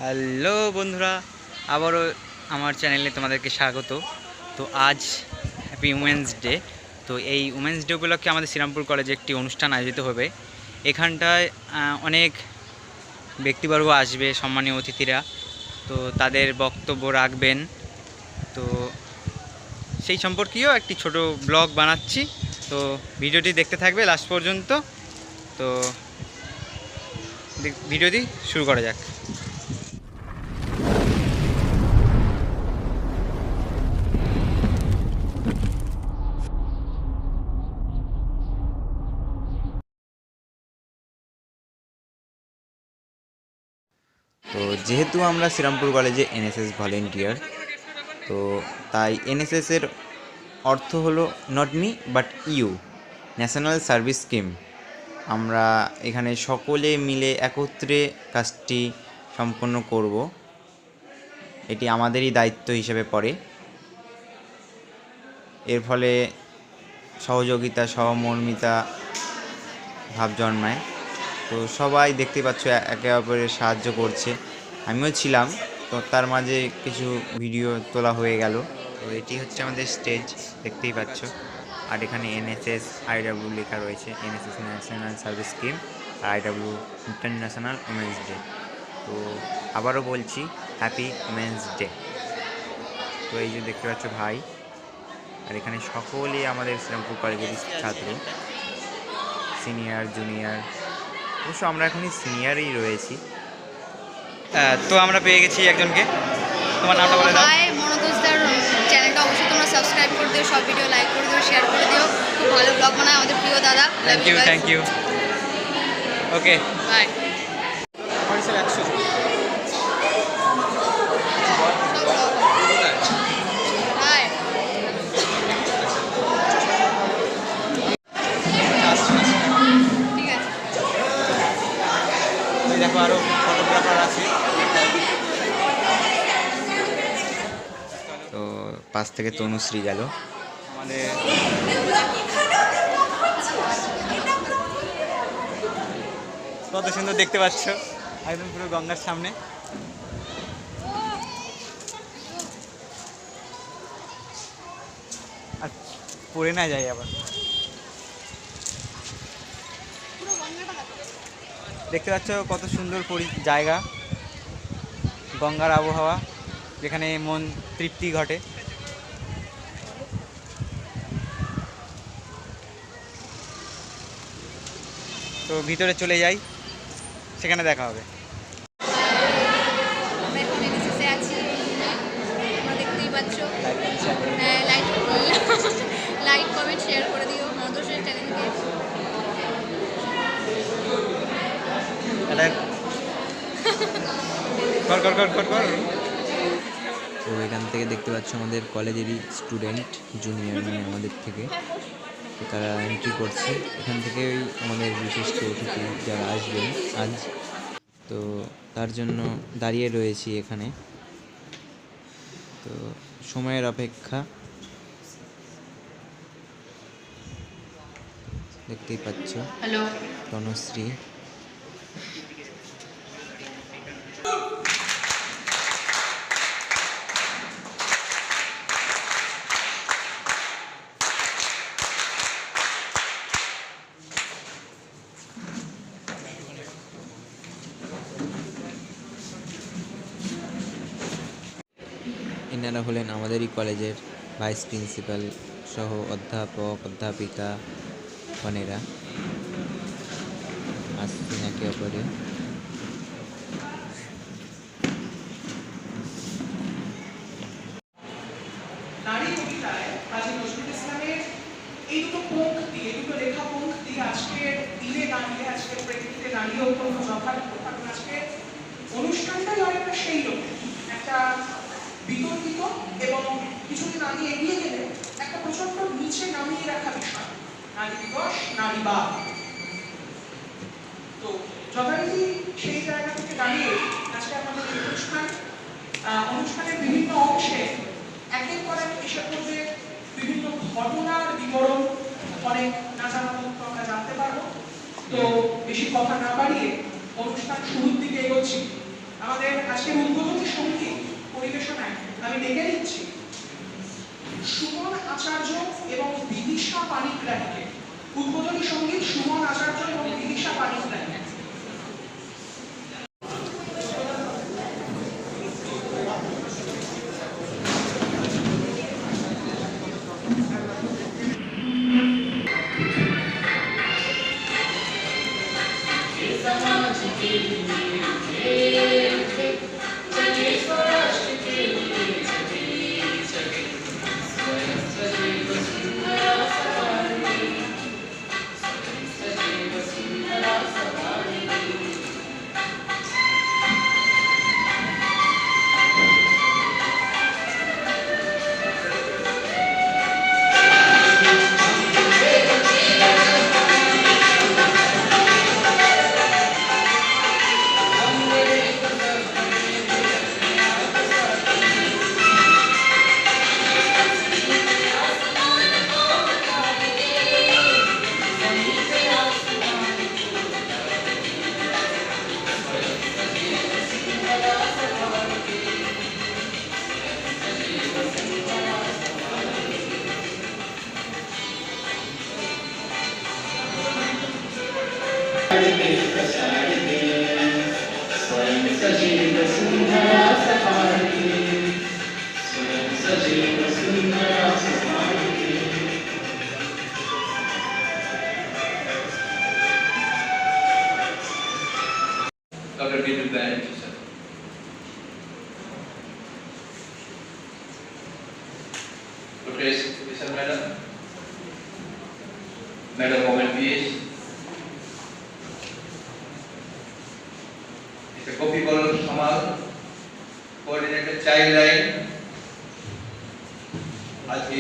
Hello বন্ধুরা, আবারও আমার চ্যানেলে তোমাদেরকে স্বাগত। তো আজ হ্যাপি উমেন্স ডে। তো এই উমেন্স ডে উপলক্ষে আমাদের শ্রীরামপুর কলেজে একটি অনুষ্ঠান আয়োজিত হবে। এখানটায় অনেক ব্যক্তিবর্গ আসবে, সম্মানীয় অতিথিরা, তো তাদের বক্তব্য রাখবেন। তো সেই সম্পর্কেও একটি ছোট ব্লগ বানাচ্ছি, তো ভিডিওটি দেখতে থাকবে লাস্ট পর্যন্ত। তো ভিডিওটি শুরু করা যাক। তো যেহেতু আমরা শ্রীরামপুর কলেজে এনএসএস ভলেন্টিয়ার, তো তাই এনএসএসের অর্থ হলো not me but you, national service scheme. আমরা এখানে সকলে মিলে একত্রে কাজটি সম্পন্ন করব, এটি আমাদেরই দায়িত্ব হিসেবে পড়ে। এর ফলে সহযোগিতা, সহমর্মিতা ভাব জন্মায়। তো সবাই দেখতে পাচ্ছ একে অপরের সাহায্য করছে, আমিও ছিলাম। তো তার মাঝে কিছু ভিডিও তোলা হয়ে গেল। তো এটি হচ্ছে আমাদের স্টেজ, দেখতেই পাচ্ছ। আর এখানে এনএসএস আইডব্লিউ লেখা রয়েছে, এনএসএস ন্যাশনাল সার্ভিস স্কিম, আর আইডব্লিউ ইন্টারন্যাশনাল উমেন্স ডে। তো আবারও বলছি, হ্যাপি উমেন্স ডে। তো এই যে দেখতে পাচ্ছ ভাই, আর এখানে সকলেই আমাদের শ্রীরামপুর কলেজের ছাত্র, সিনিয়র জুনিয়র, অবশ্য আমরা এখনই সিনিয়রই রয়েছি। তো আমরা পেয়ে গেছি একজনকে। তোমার নামটা বলে দাও। হাই মনোদোষদার, চ্যানেলটা অবশ্যই তোমরা সাবস্ক্রাইব করে দিও, সব ভিডিও লাইক করে দিও, শেয়ার করে দিও। খুব ভালো ব্লগ বানায় আমাদের প্রিয় দাদা। Thank you. Okay, bye. Hi, ঠিক আছে। দেখো আরো ফটোগ্রাফার আছে। তো পাশ থেকে তনুশ্রী গেল আমাদের। কত সুন্দর দেখতে পাচ্ছ, একদম পুরো গঙ্গার সামনে। আর পড়ে না যায় আবার। দেখতে পাচ্ছ কত সুন্দর জায়গা, গঙ্গার আবহাওয়া, যেখানে মন তৃপ্তি ঘটে। তো ভিতরে চলে যাই, সেখানে দেখা হবে। আমরা এখন এনএসএসে আছি, তোমরা দেখতেই পাচ্ছ। হ্যাঁ, লাইক কমেন্ট শেয়ার করে দিও মনোদোষের চ্যানেলকে। তো এখান থেকে দেখতে পাচ্ছ আমাদের কলেজেরই স্টুডেন্ট, জুনিয়র মানে আমাদের থেকে। তো তারা এন্ট্রি করছে। এখান থেকেই আমাদের বিশিষ্ট অতিথি যারা আসবেন আজ, তো তার জন্য দাঁড়িয়ে রয়েছি এখানে। তো সময়ের অপেক্ষা, দেখতেই পাচ্ছ। হ্যালো, তনুশ্রী। এনারা হলেন আমাদেরই কলেজের ভাইস প্রিন্সিপাল সহ অধ্যাপক অধ্যাপিকা গণেরা, আসছেন একে অপরে। নারী কবিতায় কাজী নজরুল ইসলামের এই দুটো পংক্তি, এই দুটো লেখা পংক্তি আজকের দিনে দাঁড়িয়ে, আজকের প্রেক্ষিতে দাঁড়িয়ে অত্যন্ত যথার্থ। কারণ আজকে অনুষ্ঠানটাই অনেকটা সেই রকম, একটা বিতর্কিত এবং কিছুদিন আগে এগিয়ে গেলে একটা প্রচন্ড নিচে নামিয়ে রাখা বিষয়, নারী দিবস, নারীবাদ। তো যথারীতি সেই জায়গা থেকে দাঁড়িয়ে আজকে আমাদের এই অনুষ্ঠানের বিভিন্ন অংশে একের পর এক এসে পড়বে বিভিন্ন ঘটনার বিবরণ, অনেক না জানা তথ্য আমরা জানতে পারবো। তো বেশি কথা না বাড়িয়ে অনুষ্ঠান শুরুর দিকে এগোচ্ছি। আমাদের আজকের উদ্বোধনী সঙ্গীত পরিবেশনায় আমি ডেকে নিচ্ছি সুমন আচার্য এবং বিদিশা পানিগ্রাহীকে। উদ্বোধনী সঙ্গীত সুমন আচার্য এবং Bidisha Panigrahi. Dr. Bidu Banerjee, sir. Dr. S. Madam, Madam Women PS, Mr. Kopi Balal Samal, Coordinator Childline, আজকে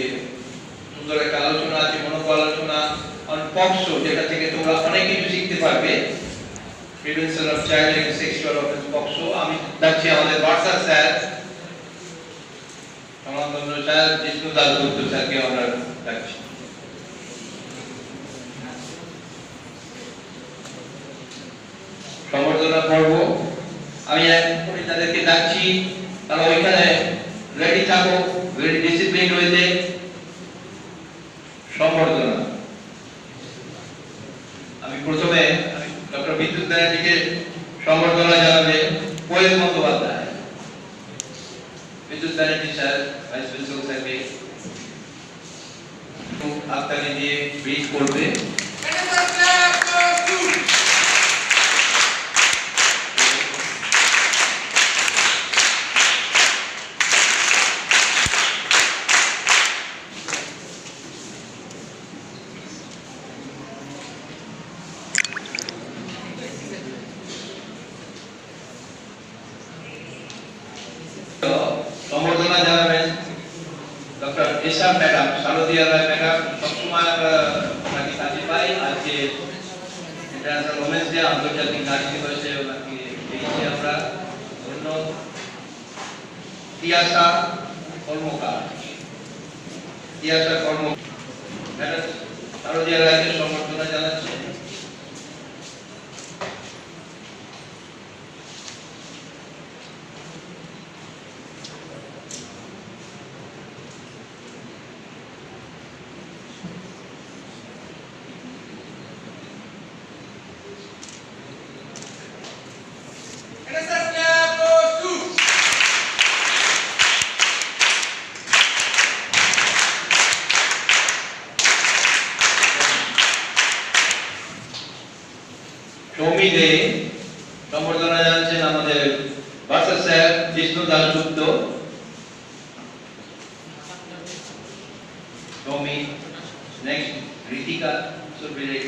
সুন্দর একটা আলোচনা আছে, মনোজ্ঞ আলোচনা অন পক্সো, যেটা থেকে তোমরা অনেক কিছু শিখতে পারবে। Prevention of child and sexual offense POCSO. আমি ডাকছি আমাদের বার্সা স্যার, সমানন্দ স্যার, জিষ্ণু দাসগুপ্ত স্যারকে আমরা ডাকছি। সম্বর্ধনা পর্ব আমি এখনই তাদেরকে ডাকছি, তারা ওইখানে রেডি থাকো, ভেরি ডিসিপ্লিন রয়েছে। সম্বর্ধনা আমি প্রথমে ডক্টর বিদ্যুৎ ব্যানার্জিকে সম্বর্ধনা জানাবে কোয়েল বন্দ্যোপাধ্যায়। বিদ্যুৎ ব্যানার্জি স্যার, ভাইস প্রিন্সিপাল স্যারকে আপনাকে দিয়ে ব্রিফ করবে। সম্বর্ধনা জানাবেন ডক্টর এশা ম্যাডাম, শারদিয়া রায় ম্যাডাম। সবসময় আমরা ওনাকে কাছে পাই। আজকে ইন্টারন্যাশনাল ওমেন্স ডে, আন্তর্জাতিক নারী দিবসে ওনাকে পেয়েছি আমরা। অন্য তিয়াশা কর্মকার, তিয়াশা কর্মকার ম্যাডাম শারদিয়া রায়কে সম্বর্ধনা জানাচ্ছি। সৌমিদে সম্বর্ধনা জানাচ্ছেন আমাদের বার্সা স্যার জিষ্ণু দাসগুপ্ত। সৌমি, নেক্সট ঋতিকা সুবিরে।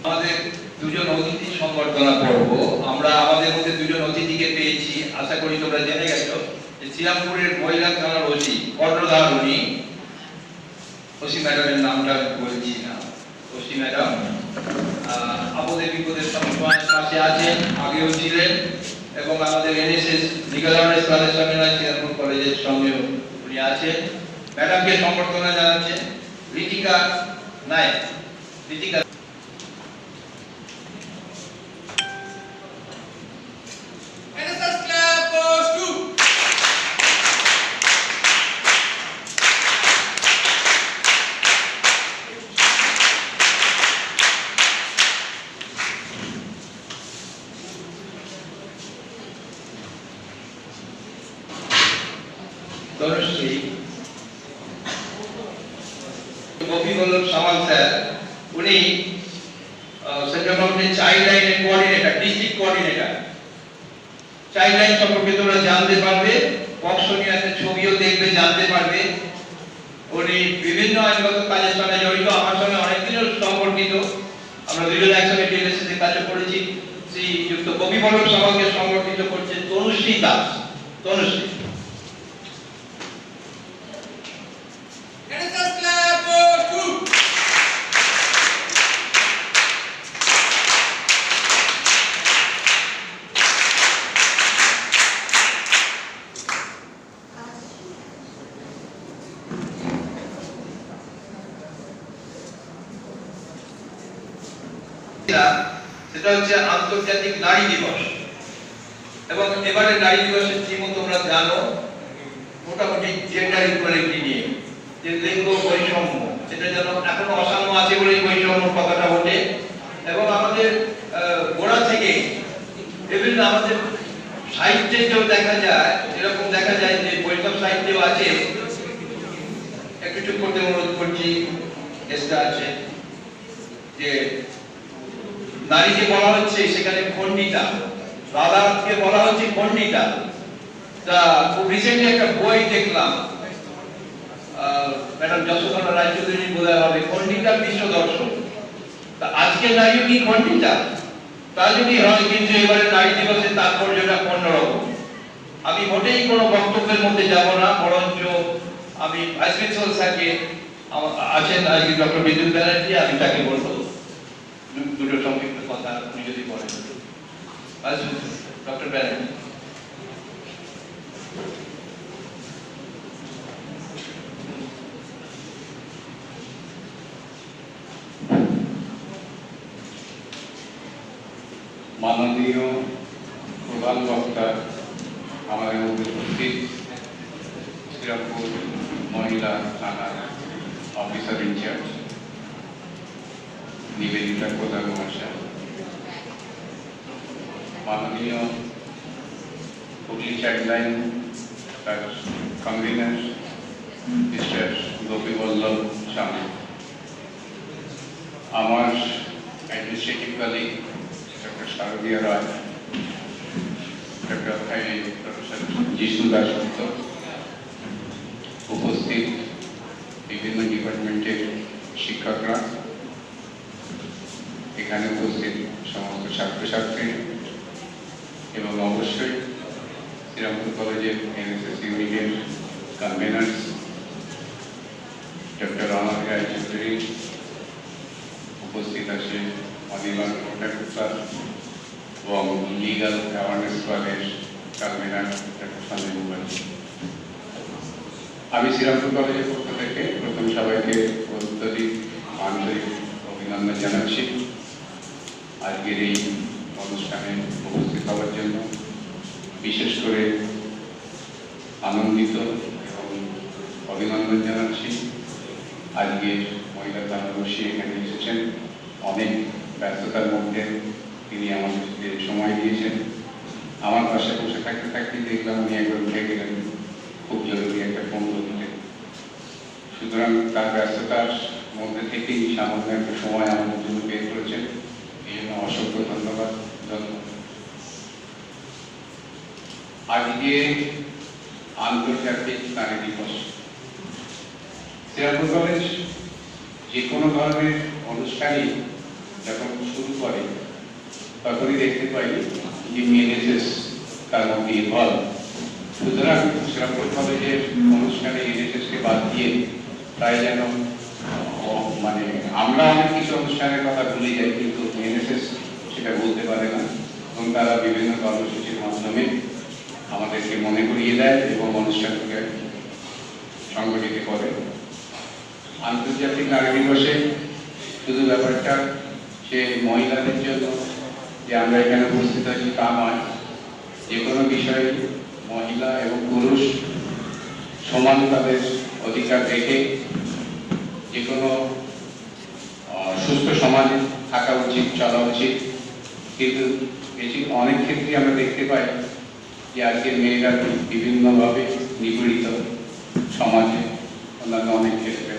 আমাদের দুজন অতিথি সংবর্ধনা করব। আমরা আমাদের মধ্যে দুজন অতিথিকে পেয়েছি, আশা করি তোমরা জেনে গেছো। শ্রীরামপুরের মহিলা থানার ওসি কর্ণধার, উনি ওসি ম্যাডামের নামটা বলছি না, ওসি ম্যাডাম আপদে বিপদে সবসময় পাশে আছেন, আগেও ছিলেন এবং আমাদের এনএসএস লিগ্যাল অ্যাওয়ারনেস ক্লাবের সঙ্গে শ্রীরামপুর কলেজের সঙ্গে উনি আছেন। ম্যাডামকে সম্বর্ধনা জানাচ্ছেন ঋতিকা নায়ক। ঋতিকা তনুশ্রী গোপীবল্লভ সামাল স্যার, উনি সেন্ট্রাল গভর্নমেন্টের চাইল্ড লাইনের coordinator, district coordinator. Child line সম্পর্কে তোমরা জানতে পারবে, পক্সো নিয়ে একটা ছবিও দেখবে, জানতে পারবে। উনি বিভিন্ন আইনগত কাজের সঙ্গে জড়িত, আমার সঙ্গে অনেকদিনের সম্পর্কিত, আমরা দুজন একসঙ্গে টিএলএসএতে কাজ করেছি। শ্রীযুক্ত গোপীবল্লভ সামালকে সংগঠিত করছে তনুশ্রী দাস। তনুশ্রী সেটা হচ্ছে আন্তর্জাতিক নারী দিবস। এবং এবারে নারী দিবসের থিম তোমরা জানো, মোটামুটি জেন্ডার ইকুয়ালিটি নিয়ে, যে লিঙ্গ বৈষম্য, সেটা যেন এখনো অসাম্য আছে বলেই বৈষম্য কথাটা ওঠে। এবং আমাদের গোড়া থেকে বিভিন্ন আমাদের সাহিত্যে যেও দেখা যায়, এরকম দেখা যায় যে বৈষম্য সাহিত্যেও আছে। একটু চুপ করতে অনুরোধ করছি, চেষ্টা আছে যে নারীকে বলা হচ্ছে সেখানে খণ্ডিতা, রাধাকে বলা হচ্ছে খণ্ডিতা। তা খুব রিসেন্টলি একটা বই দেখলাম, ম্যাডাম যশোধরা রায়চৌধুরী বোধহয় হবে, খণ্ডিতা বিশ্ব দর্শন। তা আজকে নারী কি খণ্ডিতা? তা যদি হয়, কিন্তু এবারে নারী দিবসের তাৎপর্যটা অন্যরকম। আমি মোটেই কোনো বক্তব্যের মধ্যে যাব না, বরঞ্চ আমি ভাইস প্রিন্সিপাল স্যারকে, আছেন আজকে ডক্টর বিদ্যুৎ ব্যানার্জি, আমি তাকে বলবো দুটো সংক্ষিপ্ত কথা আপনি যদি বলেন। ডক্টর ব্যানার্জি। মাননীয় প্রধান বক্তা, আমাদের মধ্যে উপস্থিত শ্রীরামপুর মহিলা থানার অফিসার ইনচার্জ নিবেদিতা প্রধান মহাশয়, মাননীয় হুগলি চাইল্ড লাইন তার কনভিনার মিস্টার গোপীবল্লভ সামাল, আমার অ্যাডমিনিস্ট্রেটিভ কলিগ ডক্টর শারদীয়া রায়, ডক্টর প্রফেসর যিশু দাসগুপ্ত, উপস্থিত বিভিন্ন ডিপার্টমেন্টের শিক্ষকরা, এখানে উপস্থিত সমস্ত ছাত্রছাত্রী এবং অবশ্যই শ্রীরামপুর কলেজের এনএসএস ইউনিটের কনভেনার্স ডক্টর অনার রায়চৌধুরী, উপস্থিত আছে অনির্বাণ ভট্টাচার্য এবং লিগাল অ্যাওয়ারনেস ক্লাবের কনভেনার ডক্টর সঞ্জয় মুখার্জি। আমি শ্রীরামপুর কলেজের পক্ষ থেকে প্রথম সবাইকে অত্যধিক আন্তরিক অভিনন্দন জানাচ্ছি আজকের এই অনুষ্ঠানে উপস্থিত হওয়ার জন্য। বিশেষ করে আনন্দিত এবং অভিনন্দন জানাচ্ছি আজকের মহিলা থানাবাসী এখানে এসেছেন। অনেক ব্যস্ততার মধ্যে তিনি আমাদেরকে সময় দিয়েছেন। আমার পাশে বসে থাকতে থাকতে দেখলাম উনি একবার উঠে গেলেন, খুব জরুরি একটা ফোন করতে। সুতরাং তার ব্যস্ততার মধ্যে থেকেই সামান্য একটা সময় আমাদের জন্য বের করেছেন, এই জন্য অসংখ্য ধন্যবাদ। আজকে আন্তর্জাতিক নারী দিবস। শ্রীরামপুর কলেজ যে কোনো ধরনের অনুষ্ঠানই যখন শুরু করে তখনই দেখতে পাই যে এনএসএস তার মধ্যে ইনভলভ। সুতরাং শ্রীরামপুর কলেজের অনুষ্ঠানে এনএসএসকে বাদ দিয়ে প্রায় যেন মানে আমরা অনেক কিছু অনুষ্ঠানের কথা ভুলে যাই, কিন্তু এনএসএস সেটা বলতে পারে না, এবং তারা বিভিন্ন কর্মসূচির মাধ্যমে আমাদেরকে মনে করিয়ে দেয় এবং অনুষ্ঠানকে সংগঠিত করে। আন্তর্জাতিক নারী দিবসে শুধু ব্যাপারটা সে মহিলাদের জন্য যে আমরা এখানে উপস্থিত হয়েছি তা নয়, যে কোনো বিষয়ে মহিলা এবং পুরুষ সমান তাদের অধিকার রেখে যে কোনো সুস্থ সমাজে থাকা উচিত, চলা উচিত। কিন্তু অনেক ক্ষেত্রে আমরা দেখতে পাই যে আজকের মেয়েরা বিভিন্নভাবে নিপীড়িত সমাজে, অন্যান্য অনেক ক্ষেত্রে।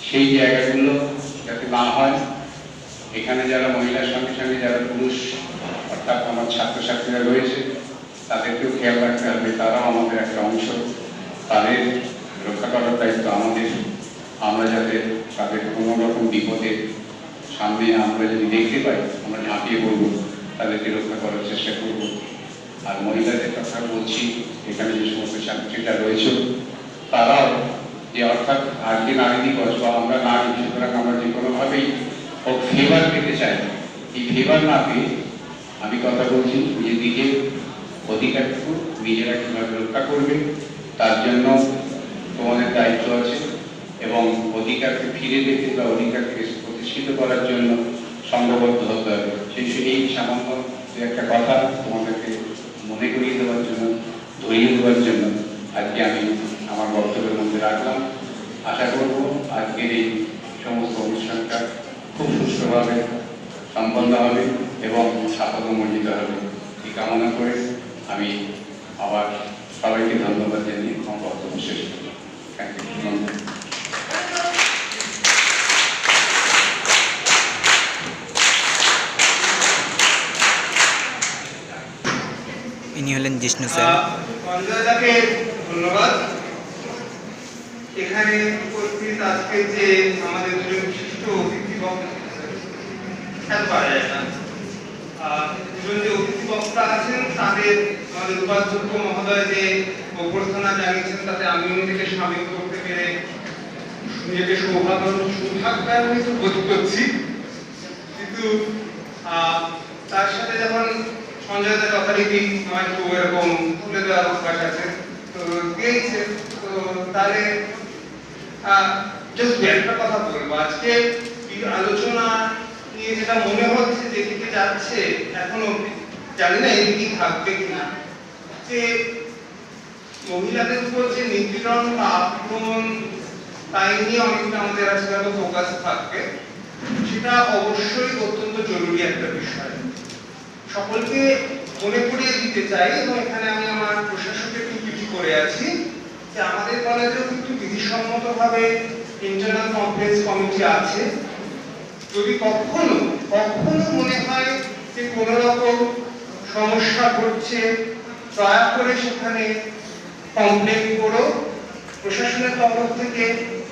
সেই জায়গাগুলো যাতে না হয়, এখানে যারা মহিলার সঙ্গে সঙ্গে যারা পুরুষ অর্থাৎ আমার ছাত্রছাত্রীরা রয়েছে তাদেরকেও খেয়াল রাখতে হবে, তারাও আমাদের একটা অংশ, তাদের রক্ষা করার দায়িত্ব আমাদের। আমরা যাতে তাদের কোনো রকম বিপদের সামনে আমরা যদি দেখতে পাই আমরা ঝাঁপিয়ে পড়বো, তাদেরকে রক্ষা করার চেষ্টা করব। আর মহিলাদের কথা বলছি, এখানে যে সমস্ত ছাত্রীরা রয়েছে তারাও যে অর্থাৎ আজকে নারী দিবস বা আমরা নারী, সুতরাং আমরা যে কোনোভাবেই ফেভার পেতে চাই, এই ফেভার না পেয়ে আমি কথা বলছি যে নিজের অধিকারটুকু নিজেরা কীভাবে রক্ষা করবে তার জন্য তোমাদের দায়িত্ব আছে, এবং অধিকারকে ফিরে পেতে বা অধিকারকে প্রতিষ্ঠিত করার জন্য সংঘবদ্ধ হতে হবে। এই সামান্য একটা কথা তোমাদেরকে মনে করিয়ে দেওয়ার জন্য, ধরিয়ে দেওয়ার জন্য আজকে আমি আমার বক্তব্যের মধ্যে রাখলাম। আশা করব আজকের এই সমস্ত অনুষ্ঠানটা খুব সুষ্ঠুভাবে সম্পন্ন হবে এবং সাফল্যমণ্ডিত হবে, এই কামনা করে আমি আবার সবাইকে ধন্যবাদ জানিয়ে আমার বক্তব্য শেষ করলাম। Thank you. ইনি হলেন জিষ্ণু স্যার। অঞ্জয়দাকে ধন্যবাদ। এখানে উপস্থিত আজকে যে আমাদের দুজন বিশিষ্ট অতিথি বক্তা পাওয়া যায় না, দুজন যে অতিথি বক্তা আছেন তাদের আমাদের উপাধ্যক্ষ মহোদয় যে অভ্যর্থনা জানিয়েছেন তাতে আমি নিজেকে সামিল করতে পেরে নিজেকে সৌভাগ্যান্বিত বোধ করছি। কিন্তু তার সাথে যখন সঞ্জয়দা যথারীতি আমার একটু এরকম তুলে দেওয়ার অভ্যাস আছে, তো দিয়েছে, তো তাহলে জাস্ট একটা কথা বলবো। আজকে আলোচনা নিয়ে যেটা মনে হচ্ছে যেদিকে যাচ্ছে, এখনো জানি না এদিকে থাকবে কিনা, যে মহিলাদের উপর যে নিপীড়ন বা আক্রমণ তাই নিয়ে অনেকটা আমাদের আজকে ফোকাস থাকবে, সেটা অবশ্যই অত্যন্ত জরুরি একটা বিষয়। সকলকে মনে করিয়ে দিতে চাই, এবং এখানে আমি আমার প্রশাসকের টুকিটি করে আছি যে আমাদের কলেজেও কিন্তু বিধিসম্মতভাবে ইন্টারনাল কমপ্লেক্স কমিটি আছে। যদি কখনো মনে হয় যে কোনো রকম সমস্যা ঘটছে, দয়া করে সেখানে কমপ্লেন করো। প্রশাসনের তরফ থেকে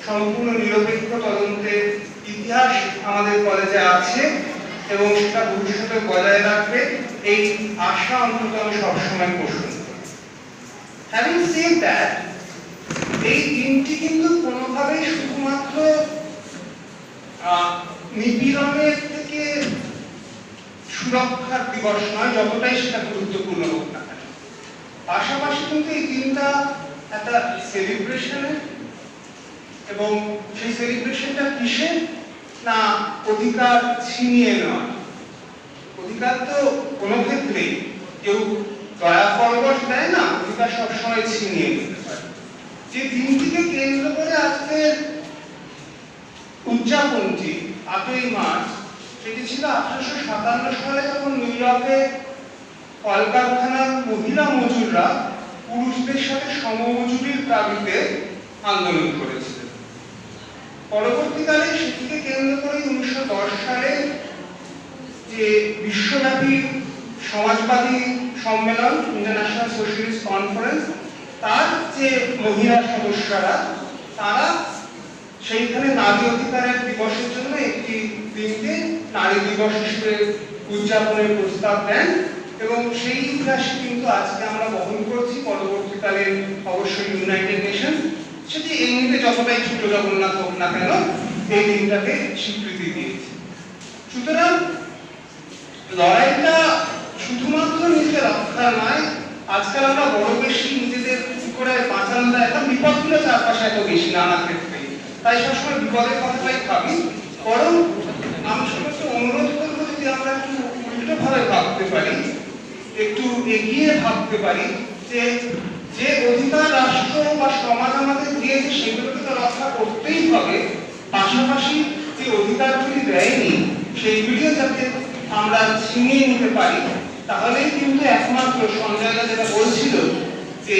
সম্পূর্ণ নিরপেক্ষ তদন্তের ইতিহাস আমাদের কলেজে আছে এবং সেটা ভবিষ্যতে বজায় রাখবে, এই আশা অন্তত আমি সবসময় পোষণ করি। হ্যাভিং সেড দ্যাট, এই দিনটি কিন্তু কোনোভাবেই শুধুমাত্র নিপীড়নের থেকে সুরক্ষার দিবস নয়, যতটাই সেটা গুরুত্বপূর্ণ হোক না কেন। পাশাপাশি কিন্তু এই দিনটা একটা সেলিব্রেশনের, এবং সেই সেলিব্রেশনটা কিসের না অধিকার ছিনিয়ে নেওয়া। অধিকার তো কোনো ক্ষেত্রেই কেউ দয়া পরবশ দেয় না, অধিকার সবসময় ছিনিয়ে নিতে পারে। যে দিনটিকে কেন্দ্র করে আজকের উদযাপনটি 8ই মার্চ, সেটি ছিল 1857 সালে যখন নিউ ইয়র্কে কলকারখানার মহিলা মজুররা পুরুষদের সাথে সমমজুরির দাবিতে আন্দোলন করেছিলেন। পরবর্তীকালে সেটিকে কেন্দ্র করে 1910 সালে যে বিশ্বব্যাপী সমাজবাদী সম্মেলন, ইন্টারন্যাশনাল সোশ্যালিস্ট কনফারেন্স, তার যে মহিলা সদস্যরা তারা সেইখানে নারী অধিকারের দিবসের জন্য একটি দিনকে নারী দিবস হিসেবে উদযাপনের প্রস্তাব দেন, এবং সেই ইতিহাসে কিন্তু আজকে আমরা বহন করছি। পরবর্তীকালে অবশ্যই ইউনাইটেড নেশন, সেটি এমনিতে যতটাই ছোট জগন্নাথ হোক না কেন, এই দিনটাকে স্বীকৃতি দিয়েছে। সুতরাং লড়াইটা শুধুমাত্র নিজেদের রক্ষা নয়, আজকাল আমরা বড় বেশি নিজেদের কি করে বাঁচানোটা, এখন বিপদগুলো চারপাশে এত বেশি নানা ক্ষেত্রে, তাই সবসময় বিপদের কথাটাই ভাবি। বরং আমি সমস্ত অনুরোধ করবো যদি আমরা একটু উল্টো ভাবে ভাবতে পারি, একটু এগিয়ে ভাবতে পারি যে যে অধিকার রাষ্ট্র বা সমাজ আমাদের দিয়েছে সেগুলোকে তো রক্ষা করতেই হবে, পাশাপাশি যে অধিকারগুলি দেয়নি সেইগুলিও যাতে আমরা ছিনিয়ে নিতে পারি, তাহলেই কিন্তু একমাত্র সঞ্জয়দা যেটা বলছিল যে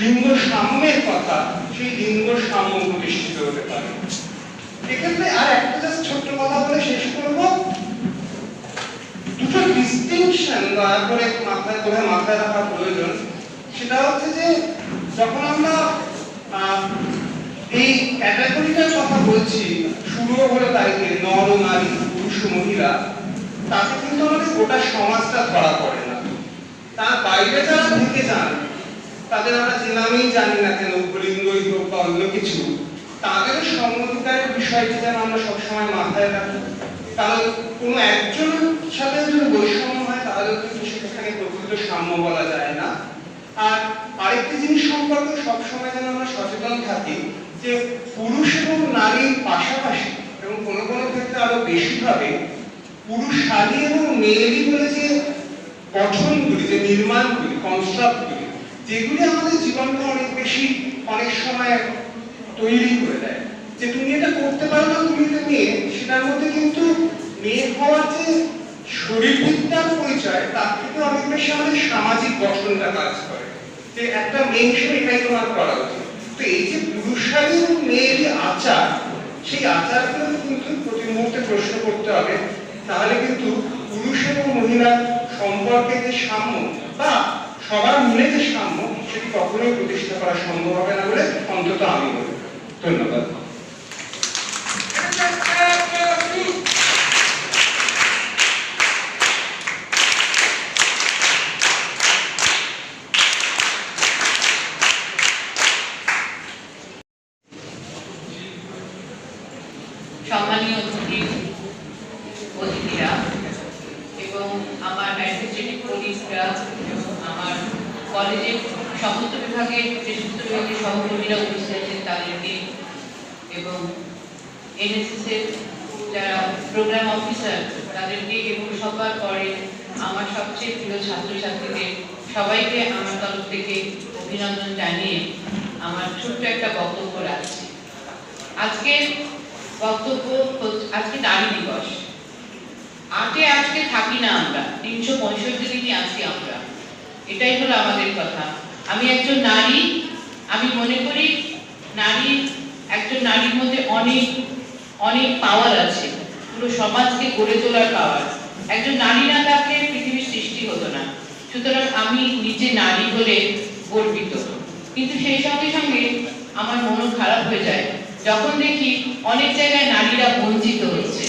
লিঙ্গ সাম্যের কথা, সেই লিঙ্গ সাম্য প্রতিষ্ঠিত হতে পারে। এক্ষেত্রে আর একটা জাস্ট ছোট্ট কথা বলে শেষ করব। দুটো ডিস্টিংশন দয়া করে মাথায় রাখা প্রয়োজন। সেটা হচ্ছে যে যখন আমরা এই ক্যাটাগরিটার কথা বলছি, শুরু হলো তারিখে নর ও নারী, পুরুষ ও মহিলা, তাতে কিন্তু আমাদের গোটা সমাজটা ধরা পড়ে না। তার বাইরে যারা থেকে যান, তাদের আমরা যে নামেই জানি না কেন, লিঙ্গই হোক বা অন্য কিছু, তাদের সমঅধিকারের বিষয়টি যেন আমরা সবসময় মাথায় রাখি। কারণ কোনো একজন সাথে যদি বৈষম্য হয় তাহলে কিন্তু সেখানে প্রকৃত সাম্য বলা যায় না। আর আরেকটি জিনিস সম্পর্কে সবসময় যেন আমরা সচেতন থাকি যে পুরুষ এবং নারীর পাশাপাশি এবং কোনো কোনো ক্ষেত্রে আরো বেশিভাবে পুরুষালী এবং মেয়েরই বলে যে গঠনগুলি, যে নির্মাণগুলি, কনস্ট্রাক্টগুলি, যেগুলি আমাদের জীবনকে অনেক বেশি অনেক সময় তৈরি করে দেয়, যে তুমি এটা করতে পারো না, তুমি এটা মেয়ে, সেটার মধ্যে কিন্তু মেয়ে হওয়ার যে শরীরবিদ্যার পরিচয়, তার থেকে অনেক বেশি আমাদের সামাজিক গঠনটা কাজ করে, যে একটা মেয়ে হিসেবে এটাই তোমার করা উচিত। তো এই যে পুরুষালী এবং মেয়ের আচার, সেই আচারগুলো কিন্তু প্রতি মুহূর্তে প্রশ্ন করতে হবে। তাহলে কিন্তু পুরুষ এবং মহিলার সম্পর্কে যে সাম্য বা সবার মিলে যে সাম্য, সেটি কখনোই প্রতিষ্ঠা করা সম্ভব হবে না বলে অন্তত আমি বলি। ধন্যবাদ। সম্মানীয় অতিথিরা এবং আমার অ্যাডমিনিস্ট্রেটিভ কলিগরা এবং আমার কলেজের সমস্ত বিভাগের যে সমস্ত বিভাগের সহকর্মীরা উপস্থিত আছেন তাদেরকে, এবং এনএসএস এর যারা প্রোগ্রাম অফিসার তাদেরকে, এবং সবার পরে আমার সবচেয়ে প্রিয় ছাত্রছাত্রীদের সবাইকে আমার তরফ থেকে অভিনন্দন জানিয়ে আমার ছোট্ট একটা বক্তব্য রাখছি। আজকের বক্তব্য, আজকে নারী দিবস। আজকে থাকি না আমরা, 365 দিনই আছি আমরা, এটাই হলো আমাদের কথা। আমি একজন নারী, আমি মনে করি একজন নারীর মধ্যে অনেক অনেক পাওয়ার আছে, পুরো সমাজকে গড়ে তোলার পাওয়ার। একজন নারী না থাকলে পৃথিবীর সৃষ্টি হতো না। সুতরাং আমি নিজে নারী বলে গর্বিত, কিন্তু সেই সঙ্গে সঙ্গে আমার মনও খারাপ হয়ে যায় যখন দেখি অনেক জায়গায় নারীরা বঞ্চিত হচ্ছে।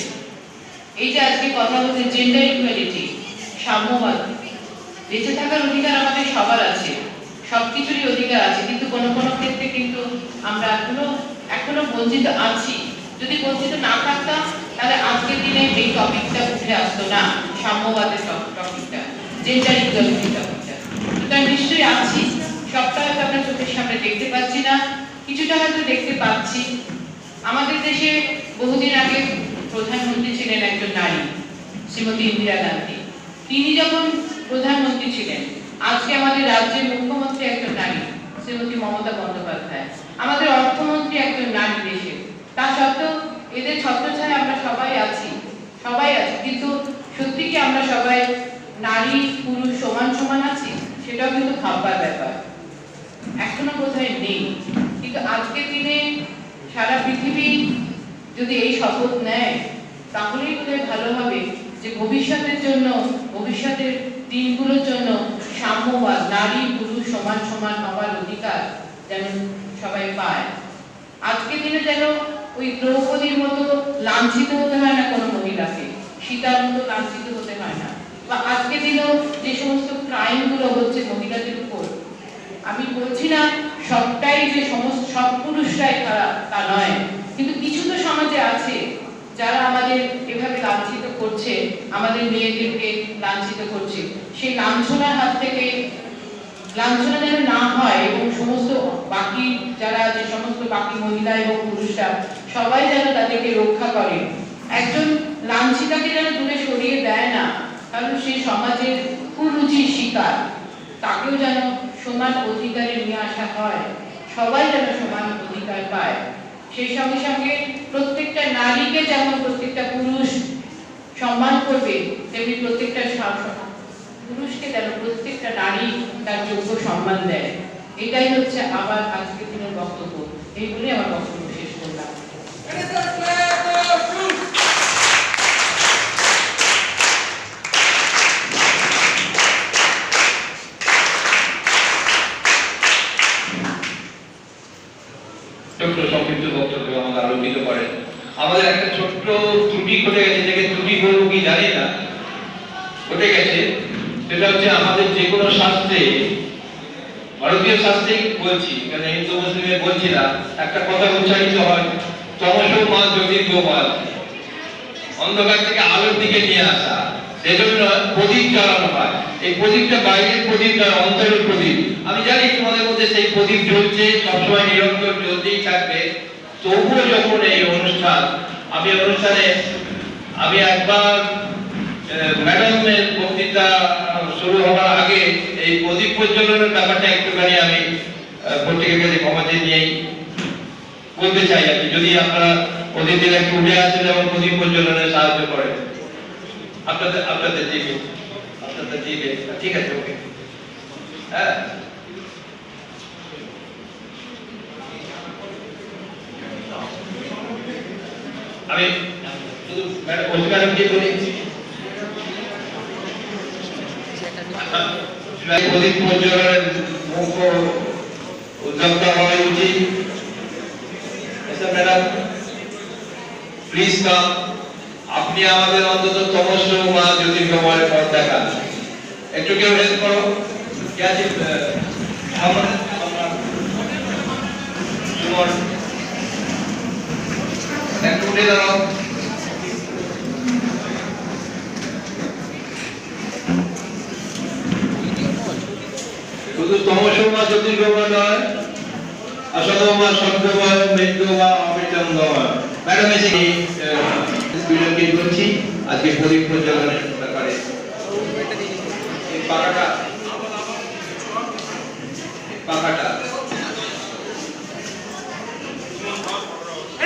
এই যে আজকে কথা বলছে জেন্ডার ইকুয়ালিটি, সাম্যবাদ, বেঁচে থাকার অধিকার আমাদের সবার আছে, সবকিছুরই অধিকার আছে, কিন্তু কোনো কোনো ক্ষেত্রে কিন্তু আমরা এখনো বঞ্চিত আছি। যদি বঞ্চিত না থাকতাম তাহলে আজকের দিনে এই টপিকটা উঠে আসতো না, সাম্যবাদের টপিকটা, জেন্ডার ইকুয়ালিটি টপিকটা। সুতরাং নিশ্চয়ই আছি, সবটা হয়তো আমরা চোখের সামনে দেখতে পাচ্ছি না, কিছুটা হয়তো দেখতে পাচ্ছি। আমাদের দেশে বহুদিন আগে প্রধানমন্ত্রী ছিলেন একজন নারী, শ্রীমতী ইন্দিরা গান্ধী। তিনি যখন প্রধানমন্ত্রী ছিলেন, আজকে আমাদের রাজ্যের মুখ্যমন্ত্রী একজন নারী, শ্রীমতী মমতা বন্দ্যোপাধ্যায়। আমাদের অর্থমন্ত্রী একজন নারী দেশে। তা সত্ত্বেও এদের ছত্রছায়ায় আমরা সবাই আছি, কিন্তু সত্যি কি আমরা সবাই নারী পুরুষ সমান সমান আছি? সেটাও কিন্তু ভাববার ব্যাপার, এখনো বোধহয় নেই। কিন্তু আজকের দিনে সারা পৃথিবী যদি এই শপথ নেয় তাহলেই বোধহয় ভালো হবে, যে ভবিষ্যতের দিনগুলোর জন্য সাম্যবাদ, নারী পুরুষ সমান সমান হওয়ার অধিকার যেন সবাই পায়। আজকের দিনে যেন ওই দ্রৌপদীর মতো লাঞ্ছিত হতে হয় না কোনো মহিলাকে, সীতার মতো লাঞ্ছিত হতে হয় না। বা আজকের দিনেও যে সমস্ত ক্রাইমগুলো হচ্ছে মহিলাদের উপর, আমি বলছি না সবটাই যে সব পুরুষরাই খারাপ তা নয়, কিন্তু কিছু তো সমাজে আমাদের এভাবে লাঞ্ছিত করছে, আমাদের মেয়েদেরকে লাঞ্ছিত করছে, সেই লাঞ্ছনার হাত থেকে লাঞ্ছনা যেন না হয় এবং সমস্ত বাকি যারা যে সমস্ত বাকি মহিলা এবং পুরুষরা সবাই যেন তাদেরকে রক্ষা করে। একজন লাঞ্ছিতাকে যেন দূরে সরিয়ে দেয় না, কারণ সে সমাজের কুরুচির শিকার, তাকেও যেন সমান অধিকারে নিয়ে আসা হয়, সবাই যেন সমান অধিকার পায়। সেই সঙ্গে সঙ্গে প্রত্যেকটা নারীকে যেমন প্রত্যেকটা পুরুষ সম্মান করবে, তেমনি প্রত্যেকটা পুরুষকে যেন প্রত্যেকটা নারী তার যোগ্য সম্মান দেয়। এটাই হচ্ছে আমার আজকের দিনের বক্তব্য। এই বলে আমার বক্তব্য শেষ করলাম। ছোট্ট সংক্ষিপ্ত বক্তব্য আমাকে আলোকিত করেন। আমাদের একটা ছোট্ট ত্রুটি ঘটে গেছে, যেটাকে ত্রুটি বলবো কি জানি না, ঘটে গেছে। সেটা হচ্ছে আমাদের যে কোনো শাস্ত্রে, ভারতীয় শাস্ত্রেই বলছি, এখানে হিন্দু মুসলিমে বলছি না, একটা কথা উচ্চারিত হয়, তমসো মা জ্যোতির্গময়, অন্ধকার থেকে আলোর দিকে নিয়ে আসা। সেজন্য প্রদীপ জ্বালানো হয়। এই প্রদীপটা বাইরের প্রদীপ নয়, অন্তরের প্রদীপ। আমি জানি তোমাদের মধ্যে সেই প্রদীপ জ্বলছে, সবসময় নিরন্তর জ্বলতেই থাকবে। তবুও যখন এই অনুষ্ঠান, আমি একবার ম্যাডামের বক্তৃতা শুরু হওয়ার আগে এই প্রদীপ প্রজ্বলনের ব্যাপারটা একটুখানি আমি প্রত্যেকের কাছে ক্ষমা নিয়েই বলতে চাই আর কি। যদি আপনারা অতিথিরা একটু উঠে আসেন এবং প্রদীপ প্রজ্বলনে সাহায্য করেন, আপনাদের দিবে, ঠিক আছে, ওকে। হ্যাঁ, আমি শুধু ম্যাডামকে বলি, প্রদীপ প্রজ্বলনের মুখ্য উদ্যোক্তা হওয়া উচিত। ম্যাডাম প্লিজ কাম, আপনি আমাদের অন্তত তমস্য মা জ্যোতির্গময়ের পথ দেখান। একটু কেউ হেল্প করো, কে আছে? একটু উঠে দাঁড়াও। শুধু তমস্য মা জ্যোতির্গময় নয়, অসতমা সত্যময়, মৃত্যুমা অমৃতময়। ম্যাডাম এসে স্টুডেন্টকে বলছি আজকে প্রদীপ প্রজ্বলনের ব্যাপারে। এই পাকাটা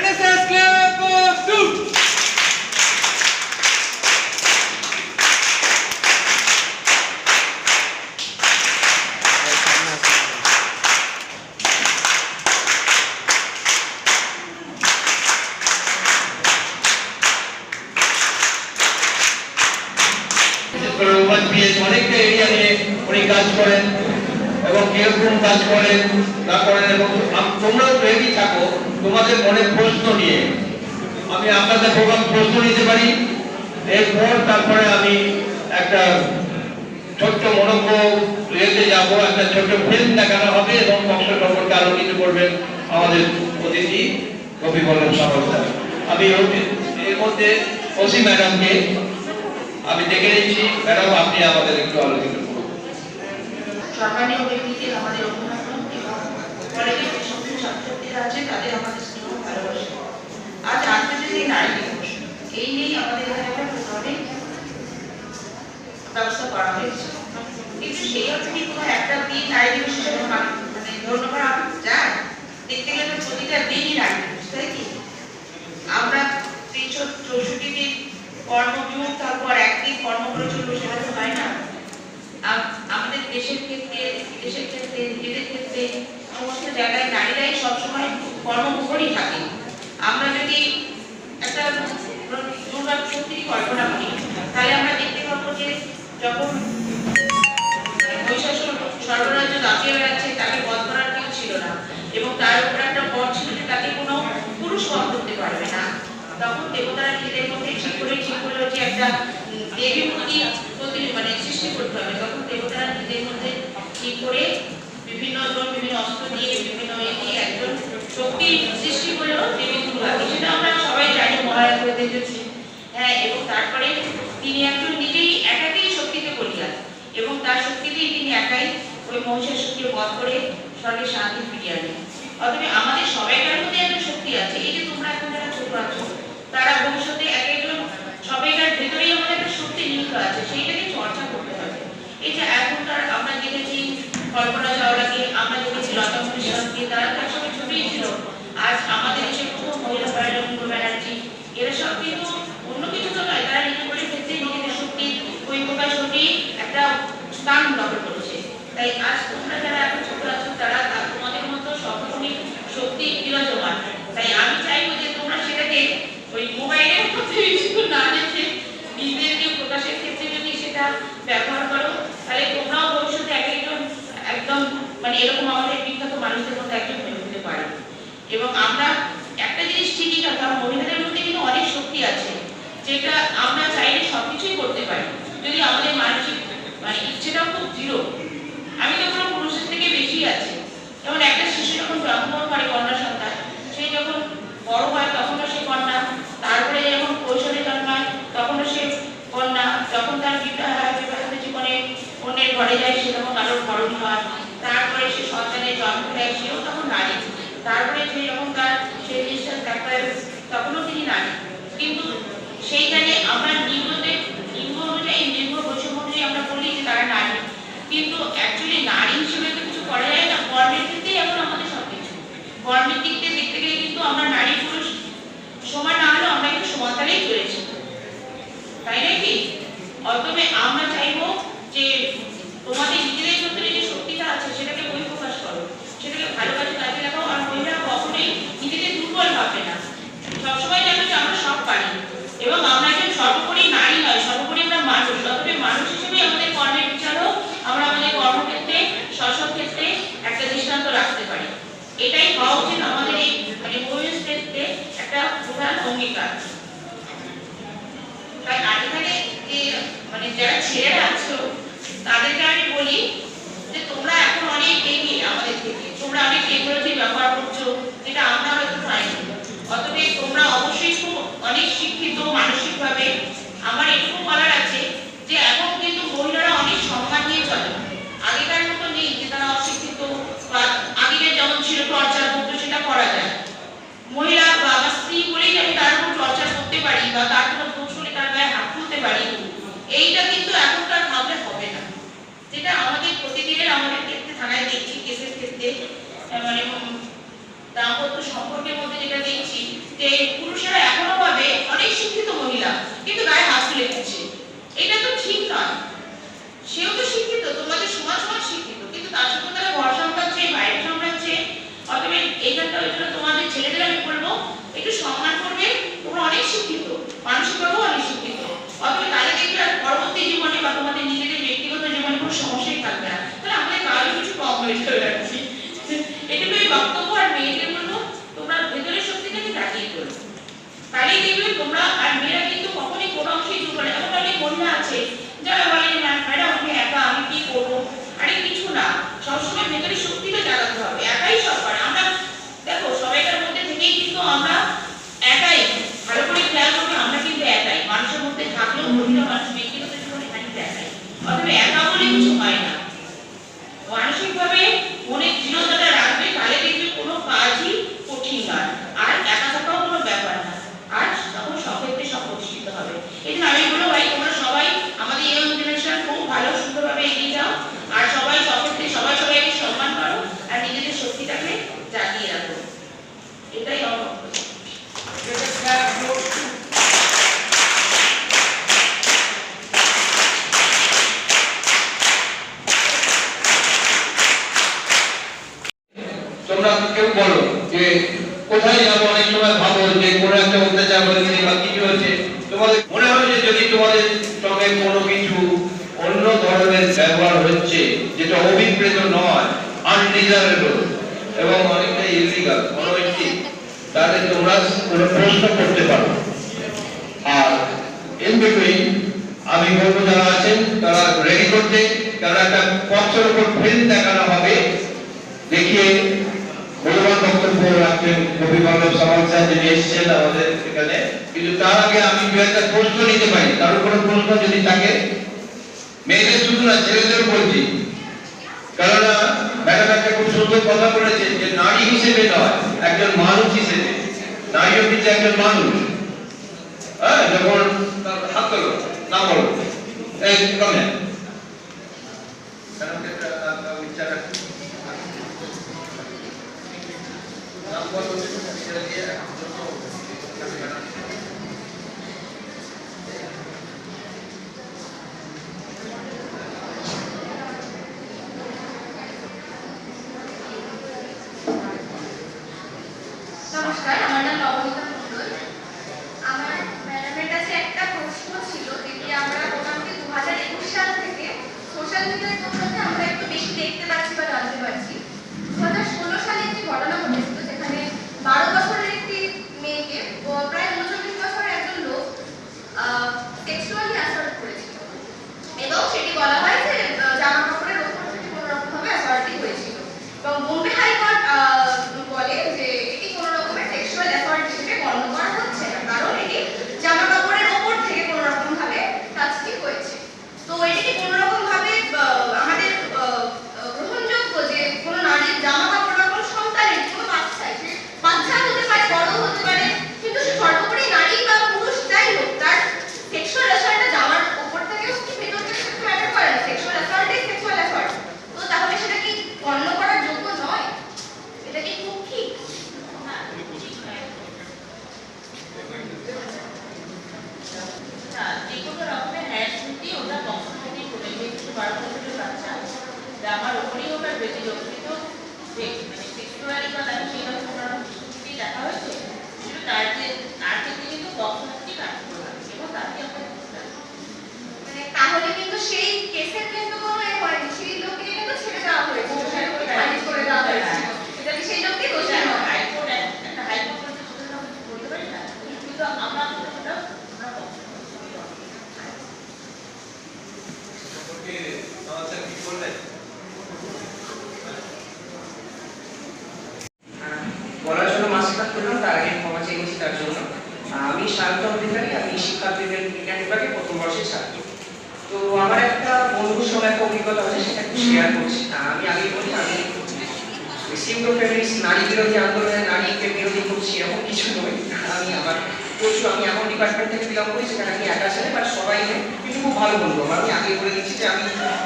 NSS Club of Two. অনেকটা এরিয়া নিয়ে উনি কাজ করেন এবং কিরকম কাজ করেন না করেন, এবং তোমরাও রেডি থাকো তোমাদের মনে প্রশ্ন নিয়ে। আমি আপনাদের প্রশ্ন নিতে পারি, এরপর তারপরে আমি একটা ছোট্ট মনোজ্ঞ রেতে যাব, একটা ছোট্ট ফিল্ম দেখানো হবে এবং বক্তব্য সম্পর্কে আলোকিত করবেন আমাদের অতিথি কবি বল্লভ সামন্ত। আমি এর মধ্যে ওসি ম্যাডামকে আমি ডেকে নিচ্ছি। ম্যাডাম, আপনি আমাদের একটু আলোচনা করুন। সরকারি ব্যক্তিতে আমাদের অভিনন্দন এবং কলেজের যে সমস্ত ছাত্রছাত্রীরা আছে তাদের আমাদের স্নেহ ভালোবাসা। আজ আন্তর্জাতিক নারী দিবস, এই নিয়েই আমাদের এখানে একটা প্রোগ্রামের ব্যবস্থা করা হয়েছে। কিন্তু সেই অর্থে কি কোনো একটা দিন নারী দিবস হিসেবে মানে গণ্য করা যায়? দেখতে গেলে প্রতিটা দিনই নারী দিবস, তাই কি? আমরা 364 দিন কর্মযুগ, তারপর একদিন কর্ম করে চলবো, সেটা তো হয় না। আমাদের দেশের ক্ষেত্রে, বিদেশের ক্ষেত্রে, নিজেদের ক্ষেত্রে সমস্ত জায়গায় নারীরাই সবসময় কর্মমুখরই থাকে। আমরা যদি একটা দুর্গা শক্তির কল্পনা করি, তাহলে আমরা দেখতে পাবো যে যখন মহিষাসুর সর্বরাজ্য দাপিয়ে বেড়াচ্ছে, তাকে বধ করার কেউ ছিল না এবং তার উপর একটা বর ছিল যে তাকে কোনো পুরুষ বধ করতে পারবে না। তখন দেবতারা নিজেদের মধ্যে ঠিক করলো যে একটা দেবী মূর্তি মানে সৃষ্টি করতে হবে। তখন দেবতারা নিজেদের মধ্যে ঠিক করে বিভিন্ন অস্ত্র দিয়ে বিভিন্ন একজন শক্তি সৃষ্টি করলো দেবী দুর্গাকে। সেটা আমরা সবাই জানি, মহারাজ নেয় এবং তারপরে তিনি একজন নিজেই একাকেই শক্তিতে বলিয়ান এবং তার শক্তিতেই তিনি একাই ওই মহিষাসুরকে বধ করে স্বর্গে শান্তি ফিরিয়ে আনেন। অতএব আমাদের সবাইকার মধ্যে একটা শক্তি আছে। এই যে তোমরা এখন যারা ছোট আছো তারা ভবিষ্যতে এক একজন সবাইকার ভেতরেই আমাদের একটা শক্তি নিহিত আছে, সেইটাকে চর্চা করতে হবে। এই যে এখনকার আমরা দেখেছি কল্পনা চাওলাকে, আমরা দেখেছি লতা মঙ্গেশকরকে, তারা তার সবাই ছোটই ছিল। আজ আমাদের দেশের প্রথম মহিলা পাইলট মমতা ব্যানার্জি, এরা সব কিন্তু অন্য কিছু তো নয়, তারা নিজেদের ক্ষেত্রে নিজেদের শক্তি ওই প্রকাশ ঘটিয়ে একটা স্থান দখল করেছে। তাই আজ তোমরা যারা এখন ছোট আছো তারা তোমাদের মতো সবরকমই শক্তি বিরাজমান। তাই আমি চাইবো যে তোমরা সেটাকে ওই মোবাইলের মধ্যে বেশিক্ষণ না দেখে নিজেদেরকে প্রকাশের ক্ষেত্রে যদি সেটা ব্যবহার করো, তাহলে তোমরাও ভবিষ্যতে একদম মানে এরকম আমাদের বিখ্যাত মানুষদের মধ্যে একজন হয়ে উঠতে পারো। এবং আমরা একটা জিনিস ঠিকই কথা, মহিলাদের মধ্যে কিন্তু অনেক শক্তি আছে, যেটা আমরা চাইলে সবকিছুই করতে পারি যদি আমাদের মানসিক মানে ইচ্ছেটাও খুব দৃঢ়। আমি তো কোনো পুরুষের থেকে বেশি আছে। যেমন একটা শিশু যখন জন্মগ্রহণ করে কন্যা সন্তান, সে যখন বড় হয় তখনও সে কন্যা, তারপরে যখন কৈশোরে জন্মায় তখনও সে কন্যা, যখন তার বিবাহিত জীবনে অন্যের ঘরে যায় সে তখন কারোর ধরনী হয়, তারপরে সে সন্তানের জন্ম দেয় সেও তখন নারী, তারপরে সে যখন তার সেই জিনিসটা ত্যাগ করে তখনও তিনি নারী। কিন্তু সেইখানে আমরা লিঙ্গ অনুযায়ী লিঙ্গ বৈষম্য অনুযায়ী আমরা বলি যে তারা নারী, কিন্তু অ্যাকচুয়ালি নারী হিসেবে তো কিছু করা যায় না। কর্মের ক্ষেত্রেই এখন আমাদের সবকিছু, কর্মের দিক থেকে দেখতে গেলে কিন্তু আমরা নারী পুরুষ সমান না হলেও আমরা কিন্তু সমানতালেই চলেছি, তাই নাকি? অতএব আমরা চাইবো যে তোমাদের নিজেদের ভিতরে যে শক্তিটা আছে সেটাকে বহিঃপ্রকাশ করো, সেটাকে ভালো কাজে কাজে লাগাও। আর মহিলা কখনোই নিজেদের দুর্বল ভাববে না, সবসময় জানো যে আমরা সব পারি এবং আমরা একজন সর্বোপরি নারী নয়, সর্বোপরি আমরা মানুষ। অতএব মানুষ হিসেবে আমাদের কর্মের বিচারও আমরা আমাদের কর্মক্ষেত্রে স্ব ক্ষেত্রে একটা দৃষ্টান্ত রাখতে পারি। এটাই হওয়া উচিত আমাদের এই মানে উইমেন্স ডেতে একটা প্রধান অঙ্গীকার। তাই এখানে যে মানে যারা ছেলেরা আছো তাদেরকে আমি বলি যে তোমরা এখন অনেক এগিয়ে আমাদের থেকে, তোমরা অনেক টেকনোলজি ব্যবহার করছো যেটা আমরা হয়তো পাইনি। অতএব তোমরা অবশ্যই খুব অনেক শিক্ষিত মানসিকভাবে। আমার এটুকু বলার আছে যে এখন কিন্তু মহিলারা অনেক সম্মান নিয়ে চলে, আগেকার মতো নেই যে তারা অশিক্ষিত বা আগেকার যেমন ছিল টর্চার করতো সেটা করা যায়। মহিলা বা আমার স্ত্রী বলেই আমি তার উপর টর্চার করতে পারি বা তার কোনো দোষ হলে তার গায়ে হাত তুলতে পারি, এইটা কিন্তু এখনকার ভাবলে হবে না। যেটা আমাদের প্রতিদিনের আমাদের ক্ষেত্রে থানায় দেখছি কেসের ক্ষেত্রে মানে দাম্পত্য সম্পর্কের মধ্যে যেটা দেখছি যে পুরুষেরা এখনো ভাবে অনেক শিক্ষিত মহিলা কিন্তু গায়ে হাত তুলে দিচ্ছে, এটা তো ঠিক নয়। সেও তো শিক্ষিত, তোমাদের সমাজ শিক্ষিত, কিন্তু তার সাথে তারা ঘর সামলাচ্ছে, বাইরে সামলাচ্ছে। অতএব এইখানটা ওই জন্য তোমাদের ছেলেদের আমি বলবো একটু সম্মান করবে, তোমরা অনেক শিক্ষিত, মানসিকভাবেও অনেক শিক্ষিত। অতএব তাহলে দেখবে আর পরবর্তী জীবনে বা তোমাদের নিজেদের ব্যক্তিগত জীবনে কোনো সমস্যাই থাকবে না, তাহলে আমাদের কাজও কিছু কম হয়ে যাবে আর কি। এটুকু বক্তব্য। আর মেয়েদের বলবো তোমরা ভেতরের শক্তিটাকে জাগিয়ে তোলো, তাহলেই দেখবে তোমরা। আর মেয়েরা কিন্তু কখনই কোনো অংশেই দুর্বল। এমন অনেক মহিলা আছে যারা বলে ম্যাডাম আমি একা, আমি কি করবো? আরে কিছু না, সবসময় ভেতরের শক্তিটা জাগাতে হবে। একাই সব পারে। আমরা দেখো সবাইকার মধ্যে থেকেই কিন্তু আমরা একাই, ভালো করে খেয়াল করবে আমরা কিন্তু একাই, মানুষের মধ্যে থাকলেও মহিলা মানুষ ব্যক্তিগত জীবনে খানিকটা একাই। অতএব একা বলে কিছু হয় না, মানসিকভাবে মনের দৃঢ়তাটা রাখবে, তাহলে দেখবে কোনো কাজই কঠিন নয়, আর একা থাকাও কোনো ব্যাপার না, আর তখন সক্ষেত্রে সব প্রতিষ্ঠিত হবে। এই জন্য আমি বলবো ভাই তোমরা সবাই আমাদের ইয়ং জেনারেশন খুব ভালো সুন্দরভাবে এগিয়ে যাও, আর সবাই সক্ষেত্রে সবাই সবাইকে সম্মান করো, আর নিজেদের শক্তিটাকে জাগিয়ে রাখো। এটাই আমার বক্তব্য। তোমরা কেউ বলো যে কোথায় যাবো, অনেক সময় ভাবো যে কোনো একটা অত্যাচার হয়েছে বা কিছু হয়েছে, তোমাদের মনে হয় যে যদি তোমাদের সঙ্গে কোনো কিছু অন্য ধরনের ব্যবহার হচ্ছে যেটা অভিপ্রেত নয়, আনডিজারেবল এবং অনেকটা ইলিগাল অনৈতিক, তাহলে তোমরা কোনো প্রশ্ন করতে পারো। আর ইন বিটুইন আমি বলবো যারা আছেন তারা রেডি করতে, তারা একটা পক্ষের উপর ফিল্ম দেখানো হবে, দেখিয়ে মূল্যবান বক্তব্য রাখবেন কবি বান্ধব সমাজ যিনি এসেছেন আমাদের এখানে। কিছু তার আগে আমি দু একটা প্রশ্ন নিতে পারি, তার উপরে প্রশ্ন যদি থাকে, মেয়েদের শুধু না ছেলেদেরও বলছি, কারণ ম্যাডাম একটা খুব সুন্দর কথা বলেছে যে নারী হিসেবে নয়, একজন মানুষ হিসেবে। নারীও কিন্তু একজন মানুষ। হ্যাঁ, যখন হাত তোলো, না বলো, এই কমে নমস্কার, আমার নাম নবনীতা মণ্ডল। আমার ম্যাডামের কাছে একটা প্রশ্ন ছিল, যেটি আমরা মোটামুটি 2021 সাল থেকে সোশ্যাল মিডিয়ার জন্য আমরা একটু বেশি দেখতে পাচ্ছি বা জানতে পারছি। 2016 সালে একটি ঘটনা ঘটেছিল, যেখানে 12 বছরের একটি মেয়েকে প্রায় 39 বছরের একজন লোক সেক্সুয়ালি অ্যাসল্ট করেছিল, এবং সেটি বলা হয় যে জামা কাপড়ের ওপর থেকে কোনো রকমভাবে অ্যাসল্টই হয়েছিল। এবং বোম্বে হাইকোর্ট বলে যে এটি কোনো রকমের সেক্সুয়াল অ্যাসল্ট হিসেবে গণ্য করা হচ্ছে না, কারণ এটি জামা কাপড়ের ওপর থেকে কোনো রকম ভাবে টাচটি হয়েছে। তো এটি কি কোনো রকম ভাবে আমাদের গ্রহণযোগ্য যে কোনো নারীর জামা কাপড় বা কোনো সন্তানের কোনো বাচ্চাই, সে বাচ্চা হতে পারে, বড় হতে পারে, কিন্তু সে সর্বোপরি নারী বা পুরুষ যাই হোক, তার সেক্সুয়াল অ্যাসল্টটা জামার ওপর থেকে কি ভেতর থেকে ম্যাটার করে না। Sexual assault is sexual assault. তো তাহলে সেটা কি গণ্য করার যোগ্য নয়? এটা কি খুব ঠিক? যে কোনো রকমের হ্যারাসমেন্টই ওটা কনস্টিটিউট করে, যেহেতু 12 বছরের বাচ্চা, আমার উপরেই ওটা ব্যতিগত যে মানে সেক্সুয়ালি বা তাকে সেই রকম কোনো দৃষ্টিতেই দেখা হয়েছে, হিসেবে তার ক্ষেত্রে কিন্তু কনস্টিটিউট কাজ করবে এবং তাকে আমরা মানে তাহলে কিন্তু সেই কেসের কিন্তু কোনো হয়নি, সেই লোককে কিন্তু ছেড়ে দেওয়া হয়েছে, সেই লোককে খারিজ করে দেওয়া হয়েছে। এটা কি সেই লোককে দোষী নয়? হাইকোর্ট একটা হাইকোর্ট বলতে পারি না, কিন্তু আমরা ওটা বলার জন্য মাস্টার করলাম, তার আগে ক্ষমা চেয়েছি তার জন্য। আমি সায়ন্ত অধিকারী, আমি শিক্ষা বিজ্ঞান বিভাগে প্রথম বর্ষের ছাত্র। তো আমার একটা বন্ধুর সঙ্গে একটা অভিজ্ঞতা হয়েছে, সেটা একটু শেয়ার করছি। আমি আগে বলি, আমি সিঙ্গল ফেমিনিস্ট নারী বিরোধী আন্দোলনে নারীকে বিরোধী করছি এরকম কিছু নয়। আমি আমার প্রচুর, আমি এমন ডিপার্টমেন্ট থেকে বিলং করি সেখানে আমি একা ছেলে, বাট সবাই নেই, কিন্তু খুব ভালো বন্ধু আমার। আমি আগে বলে দিচ্ছি যে আমি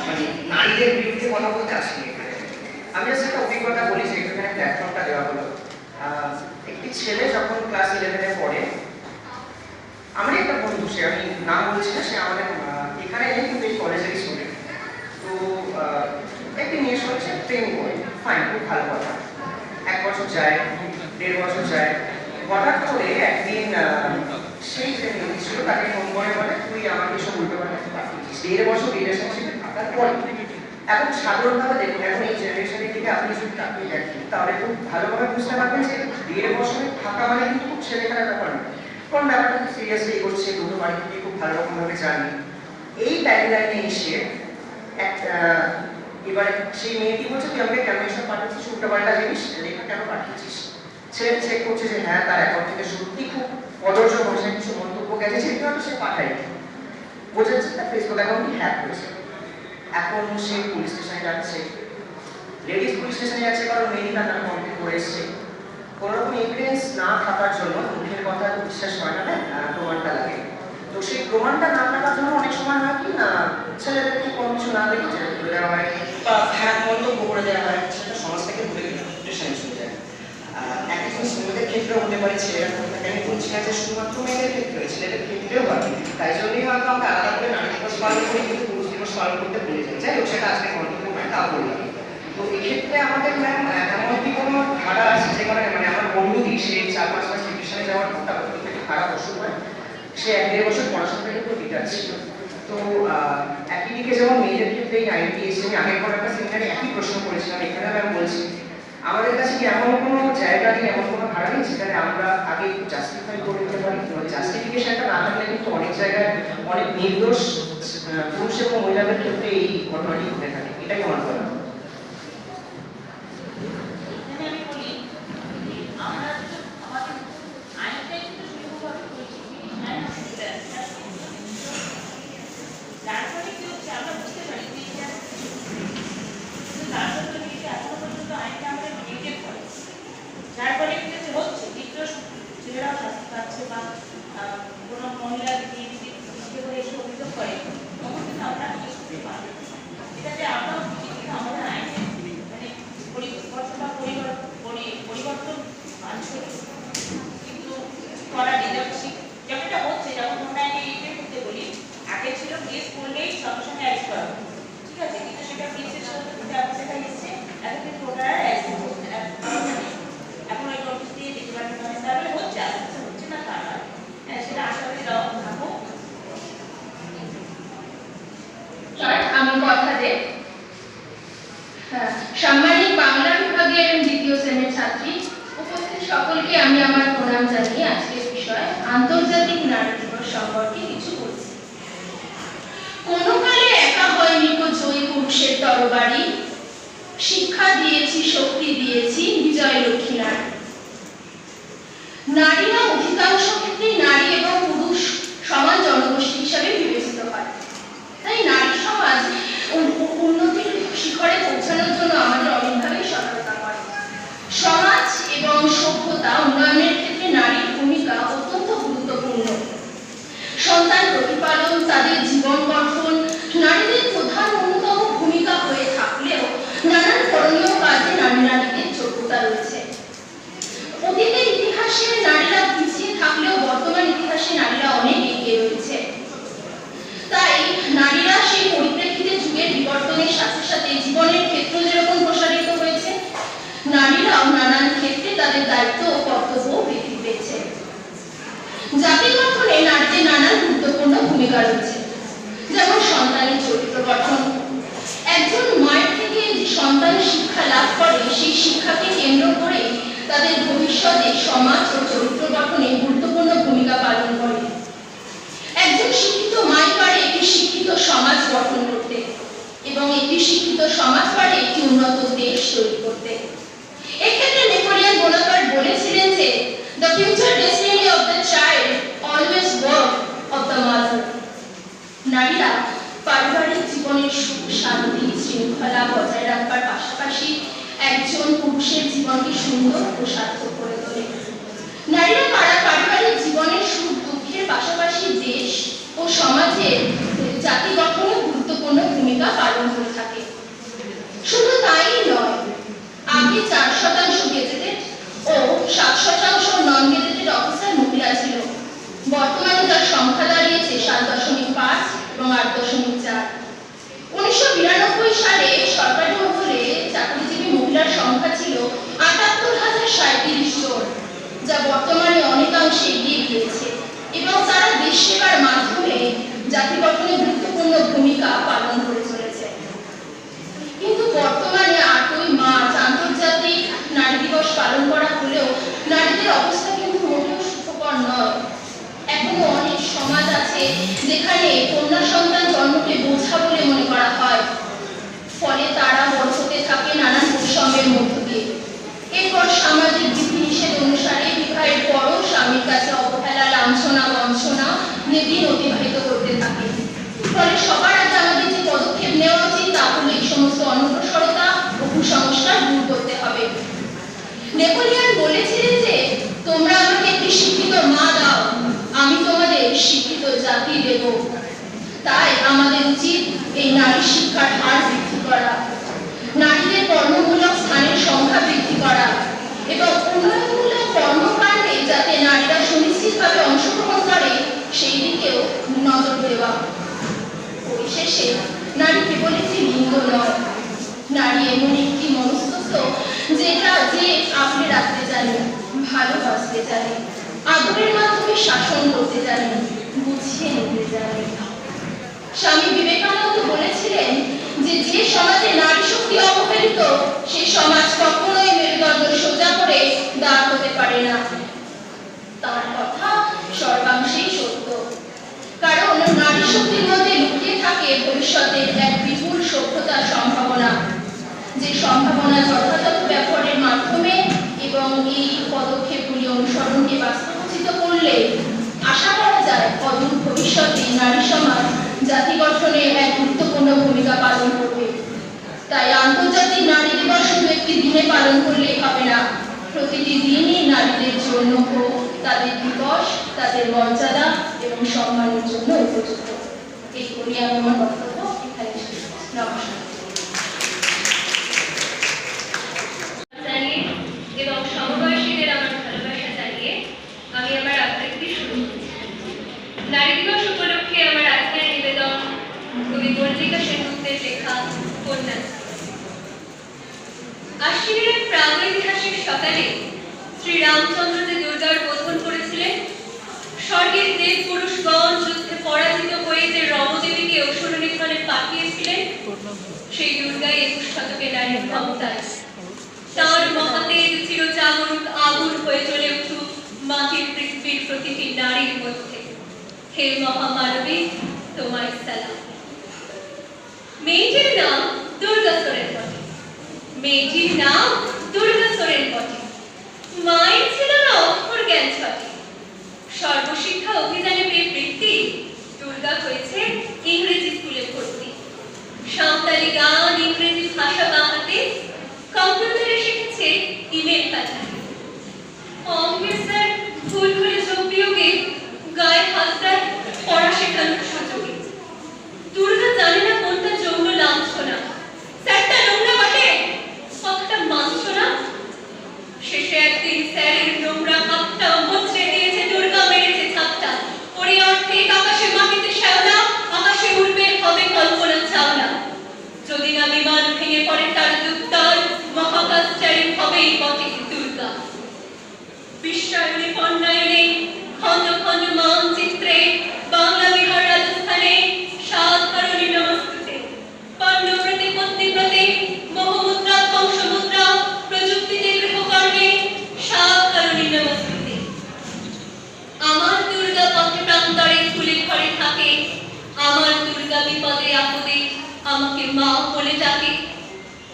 মানে নারীদের বিরুদ্ধে কথা বলতে আসিনি এখানে। আমি জাস্ট একটা অভিজ্ঞতা বলি যে এখানে প্ল্যাটফর্মটা দেওয়া হলো। একটি ছেলে যখন ক্লাস 11-এ পড়ে, আমার একটা বন্ধু, সে আমি নাম বলছি না, সে আমাদের এখানে নেই কিন্তু এই কলেজেরই স্টুডেন্ট। তো একটি মেয়ের সঙ্গে প্রেম করে, ফাইন, খুব ভালো কথা। 1 বছর যায়, 1.5 বছর যায়, হঠাৎ করে একদিন সেই যে মেয়ে ছিল তাকে ফোন করে বলে, তুই আমাকে এসব উল্টো পাল্টা পাঠিয়েছিস 1.5 বছর রিলেশনশিপে থাকার পরে। এখন সাধারণভাবে দেখুন, এখন এই জেনারেশনের দিকে আপনি যদি তাকিয়ে দেখেন, তাহলে খুব ভালোভাবে বুঝতে পারবেন যে 1.5 বছরে থাকা মানে কিন্তু খুব ছেলেখেলার ব্যাপার না। কারণ ব্যাপারটা খুব সিরিয়াসলি করছে, দুটো বাড়ি থেকে খুব ভালো রকমভাবে জানি। এই টাইমলাইনে এসে এবারে সেই মেয়েটি বলছে, তুই আমাকে কেন এসব পাঠাচ্ছিস, উল্টো পাল্টা জিনিস লেখা কেন পাঠিয়েছিস। ছেলে চেক করছে যে হ্যাঁ, তার অ্যাকাউন্ট থেকে সত্যি খুব কদর্য ভাষায় কিছু মন্তব্য গেছে, সেটা হয়তো সে পাঠায়নি। বোঝা যাচ্ছে তার ফেসবুক অ্যাকাউন্টটি হ্যাক করেছে। এখন সে পুলিশ স্টেশনে যাচ্ছে, লেডিস পুলিশ স্টেশনে যাচ্ছে, কারণ মেয়েটি তার নামে কমপ্লেন করে এসছে। কোনো রকম এভিডেন্স না থাকার জন্য, মুখের কথা বিশ্বাস হয় না, প্রমাণটা লাগে। তো সেই প্রমাণটা না থাকার জন্য অনেক সময় হয় কি না, ছেলেদেরকে কোনো কিছু না দেখে ছেড়ে তুলে দেওয়া হয় বা খারাপ মন্তব্য করে দেওয়া হয়, সেটা সমাজ থেকে দূরে ডিপ্রেশনে চলে যায়। একই জিনিস মেয়েদের ক্ষেত্রেও হতে পারে, ছেলেরা করে থাকে। আমি বলছি না যে শুধুমাত্র মেয়েদের ক্ষেত্রে, ছেলেদের ক্ষেত্রেও হয়। তাই জন্যই হয়তো আমরা আলাদা করে নারী দিবস পালন করি, কিন্তু পুরুষ দিবস পালন করতে ভুলে যাই। যাই হোক, সেটা আজকে মন্তব্য নয়, তা বললাম। তো এক্ষেত্রে আমাদের ম্যাম এমন কি কোনো ধারা আছে যে মানে আমার বন্ধুদি, সে 4-5 মাস ডিপ্রেশনে যাওয়ার পর তার থেকে খারাপ অসুখ হয়, সে 1-1.5 বছর পড়াশোনা থেকে পুরো বিকাশ ছিল। তো একই দিকে যেমন মেয়েদের ক্ষেত্রে এই আইনটি এসে, আমি আগের পর একটা সেমিনারে একই প্রশ্ন করেছিলাম, এখানে আমি বলছি আমাদের কাছে কি এমন কোনো জায়গা নেই, এমন কোনো ধারা নেই যেখানে আমরা আগে জাস্টিফাই করে দিতে পারি। জাস্টিফিকেশনটা না থাকলে কিন্তু অনেক জায়গায় অনেক নির্দোষ পুরুষ এবং মহিলাদের ক্ষেত্রে এই ঘটনাটি ঘটে থাকে। এটাই আমার বলা। আমরা আমাদের আইনটা কিন্তু সুন্দরভাবে করেছি, পাচ্ছে বা কোনো মহিলা যদি করে এসে অভিযোগ করে তখন কিন্তু আমরা কেস করতে পারবো। এটা যে আমরা কিন্তু আমাদের আইনে মানে পরিবর্তন বা পরিবর্তন আনছে কিন্তু করা ডিজার্ভসি যেমনটা হচ্ছে, যেমন আমরা এটার মধ্যে বলি আগে ছিল কেস করলেই সঙ্গে সঙ্গে অ্যারেস্ট করা, ঠিক আছে, কিন্তু সেটা কেসের সাথে ব্যবস্থাটা এসছে এখন কিন্তু ওটা অ্যারেস্ট করছে না, এখন ওই নোটিশ দিয়ে দিতে পারবে না, তাহলে হচ্ছে আস্তে হচ্ছে না তা নয়, হ্যাঁ সেটা আশা করি দেওয়া থাকবো। আমি কথা দেব। সাম্মানিক বাংলা বিভাগের দ্বিতীয় শ্রেণীর ছাত্রী, উপস্থিত সকলকে আমি আমার প্রণাম জানিয়ে আজকের বিষয় আন্তর্জাতিক নারী দিবস সম্পর্কে কিছু বলছি। কোনো কালে একা হয়নি কো জয়ী পুরুষের তরবারি, শিক্ষা দিয়েছি শক্তি দিয়েছি বিজয় লক্ষ্মী নারী। নারীরা অধিকাংশ ক্ষেত্রে নারী এবং পুরুষ সমান জনগোষ্ঠী হিসাবে বিবেচিত হয়, তাই নারী সমাজ উন্নতির শিখরে পৌঁছানোর জন্য আমাদের অনেকভাবেই সহায়তা করে। সমাজ এবং সভ্যতা উন্নয়নের ক্ষেত্রে নারীর ভূমিকা অত্যন্ত গুরুত্বপূর্ণ। সন্তান প্রতিপালন, তাদের জীবন গঠন নারীদের প্রধান অন্যতম ভূমিকা হয়ে থাকলেও নানান করণীয় কাজে নারীদের যোগ্যতা রয়েছে। অতীতের ইতিহাসে নারীরা পিছিয়ে থাকলেও বর্তমান ইতিহাসে নারীরা অনেক এগিয়ে রয়েছে। তাই নারীরা সেই পরিপ্রেক্ষিতে যুগের বিবর্তনের সাথে সাথে জীবনের ক্ষেত্র যেরকম প্রসারিত হয়েছে, নারীরাও নানান ক্ষেত্রে তাদের দায়িত্ব ও কর্তব্য বৃদ্ধি পেয়েছে। জাতি গঠনে নারীদের নানান গুরুত্বপূর্ণ ভূমিকা রয়েছে, যেমন সন্তানের চরিত্র গঠন। একজন মায়ের থেকে যে সন্তান শিক্ষা লাভ করে সেই শিক্ষাকে কেন্দ্র করে তাদের ভবিষ্যতে সমাজ ও চরিত্র গঠনে গুরুত্বপূর্ণ ভূমিকা পালন করে। একজন শিক্ষিত মাই পারে একটি শিক্ষিত সমাজ গঠন করতে এবং একটি শিক্ষিত সমাজ পারে একটি উন্নত দেশ তৈরি করতে। এক্ষেত্রে নেপোলিয়ন বোনাপার্ট বলেছিলেন যে the future destiny of the child always work of the mother. নারীরা পারিবারিক জীবনের সুখ শান্তি শৃঙ্খলা বজায় রাখবার পাশাপাশি একজন পুরুষের জীবনকে সুন্দর ও সার্থক করে তোলে। নারীরা পারিবারিক জীবনের সুখ দুঃখের পাশাপাশি দেশ ও সমাজের জাতি গঠনে গুরুত্বপূর্ণ ভূমিকা পালন করে থাকে। শুধু তাই নয়, আগে 4% গেজেটেড ও 7% নন গেজেটেড অফিসার মহিলা ছিল, বর্তমানে যার সংখ্যা দাঁড়িয়েছে 7.5 এবং 8.4। 1992 সালে সরকারি মহলে চাকরিজীবী মহিলার সংখ্যা ছিল 78,037 জন, যা বর্তমানে অনেকাংশে এগিয়ে গিয়েছে এবং তারা দেশ সেবার মাধ্যমে জাতি গঠনে গুরুত্বপূর্ণ ভূমিকা পালন করে চলেছে। কিন্তু বর্তমানে 8ই মার্চ আন্তর্জাতিক নারী দিবস পালন করা হলেও নারীদের অবস্থা কিন্তু মোটেও সুখকর নয়। এখনো অনেক সমাজ আছে যেখানে কন্যা সন্তান জন্মকে বোঝা বলে মনে করা হয়, ফলে তারা বড় হতে থাকে নানান বৈষম্যের মধ্য দিয়ে। এরপর সামাজিক বিধিনিষেধ অনুসারে বিবাহের পরও স্বামীর কাছে অবহেলা লাঞ্ছনা বঞ্চনা দিন অতিবাহিত করতে থাকে। ফলে সবার আগে আমাদের যে পদক্ষেপ নেওয়া উচিত তা হলো এই সমস্ত অনগ্রসরতা ও কুসংস্কার দূর করতে হবে। নেপোলিয়ন বলেছিলেন যে তোমরা আমাকে একটি শিক্ষিত মা দাও, আমি তোমাদের শিক্ষিত জাতি দেব। তাই আমাদের উচিত এই নারী শিক্ষার হার বৃদ্ধি করা, নারীদের কর্মমূলক স্থানের সংখ্যা বৃদ্ধি করা এবং উন্নয়নমূলক কর্মকাণ্ডে যাতে নারীরা সুনিশ্চিতভাবে অংশগ্রহণ করে সেই দিকেও নজর দেওয়া। পরিশেষে নারী কেবল একটি লিঙ্গ নয়, নারী এমন একটি মনস্তত্ব যেটা যে আঁকড়ে রাখতে জানে, ভালোবাসতে জানে, আদরের মাধ্যমে শাসন করতে জানে, বুঝিয়ে নিতে জানে। স্বামী বিবেকানন্দ বলেছিলেন যে যে সমাজে নারী শক্তি অবহেলিত সে সমাজ কখনোই মেরুদণ্ড সোজা করে দাঁড় হতে পারে না। তার কথা সর্বাংশেই সত্য, কারণ নারী শক্তির মধ্যে লুকিয়ে থাকে ভবিষ্যতের এক বিপুল সভ্যতার সম্ভাবনা, যে সম্ভাবনা যথাযথ ব্যবহারের মাধ্যমে এবং এই পদক্ষেপগুলি অনুসরণকে বাস্তবোচিত করলে আশা করা যায় অদূর ভবিষ্যতে নারী সমাজ জাতি গঠনে এক গুরুত্বপূর্ণ ভূমিকা পালন করবে। তাই আন্তর্জাতিক নারী দিবস শুধু একটি দিনে পালন করলেই হবে না, প্রতিটি দিনই নারীদের জন্য হোক তাদের দিবস, তাদের মর্যাদা এবং সম্মানের জন্য উপযুক্ত। এই করি আমি আমার বক্তব্য এখানে শেষ করছি। নমস্কার। এবং সমবয়সীদের আমার ভালোবাসা জানিয়ে আমি আমার আবৃত্তি শুরু করছি। নারী দিবস উপলক্ষে আমার আজকের নিবেদন কবি মল্লিকা সেনগুপ্তের লেখা উপন্যাস। আশ্বিনের এক প্রাগৈতিহাসিক সকালে শ্রীরামচন্দ্র যে দুর্গার বোধন করেছিলেন, স্বর্গের দেব পুরুষগণ যুদ্ধে পরাজিত হয়ে যে রমদেবীকে অসুরনিধনে পাঠিয়েছিলেন, সেই দুর্গাই 21 শতকে নারীর ক্ষমতায়। তার মহাতেজ চিরজাগরুক আগুন হয়ে জ্বলে উঠুক মাটির পৃথিবীর প্রতিটি নারীর মধ্যে। হে মহামানবী, তোমায় সালাম। মেয়েটির নাম দুর্গা সোরেন বটে। মেয়েটির নাম দুর্গা সোরেন বটে। মায়ের ছিল না অক্ষর জ্ঞান ছটে। সর্বশিক্ষা অভিযানে পেয়ে বৃত্তি, দুর্গা হয়েছে ইংরেজি স্কুলে ভর্তি। সাঁওতালি গান, ইংরেজি ভাষা বাংলাতে, কম্পিউটারে শিখেছে ইমেল পাঠাতে। অঙ্কের স্যার ভুল করে যোগ বিয়োগে গায়ে হাত দেয় পড়া শেখানোর সুযোগে। দুর্গা জানে না কোনটা যৌন লাঞ্ছনা, স্যারটা নোংরা বটে, কথাটা মানছ না। শেষে একদিন স্যারের নোংরা হাতটা মোচড়ে দিয়েছে দুর্গা, মেরেছে ছাপটা। ওরে অর্থে আকাশে মাটিতে শ্যাওলা, আকাশে উড়বে হবে কল্পনা চাওলা। যদি না বিমান ভেঙে পড়ে তার দুত্তর, মহাকাশচারী হবেই বটে দুর্গা। বিশ্বায়নে পণ্যায়নে, খণ্ড খণ্ড মানচিত্রে, বাংলা বিহার রাজস্থানে, সাধারণী নমস্তুতে। পণ্যব্রতে পত্নীব্রতে, মোহমুদ্রা বংশমুদ্রা, প্রযুক্তিতে গৃহকর্মে, সাধারণী নমস্তুতে। আমার দুর্গা পথে প্রান্তরে স্কুলে ঘরে থাকে, আমার দুর্গা বিপদে আপদে আমাকে মা বলে ডাকে।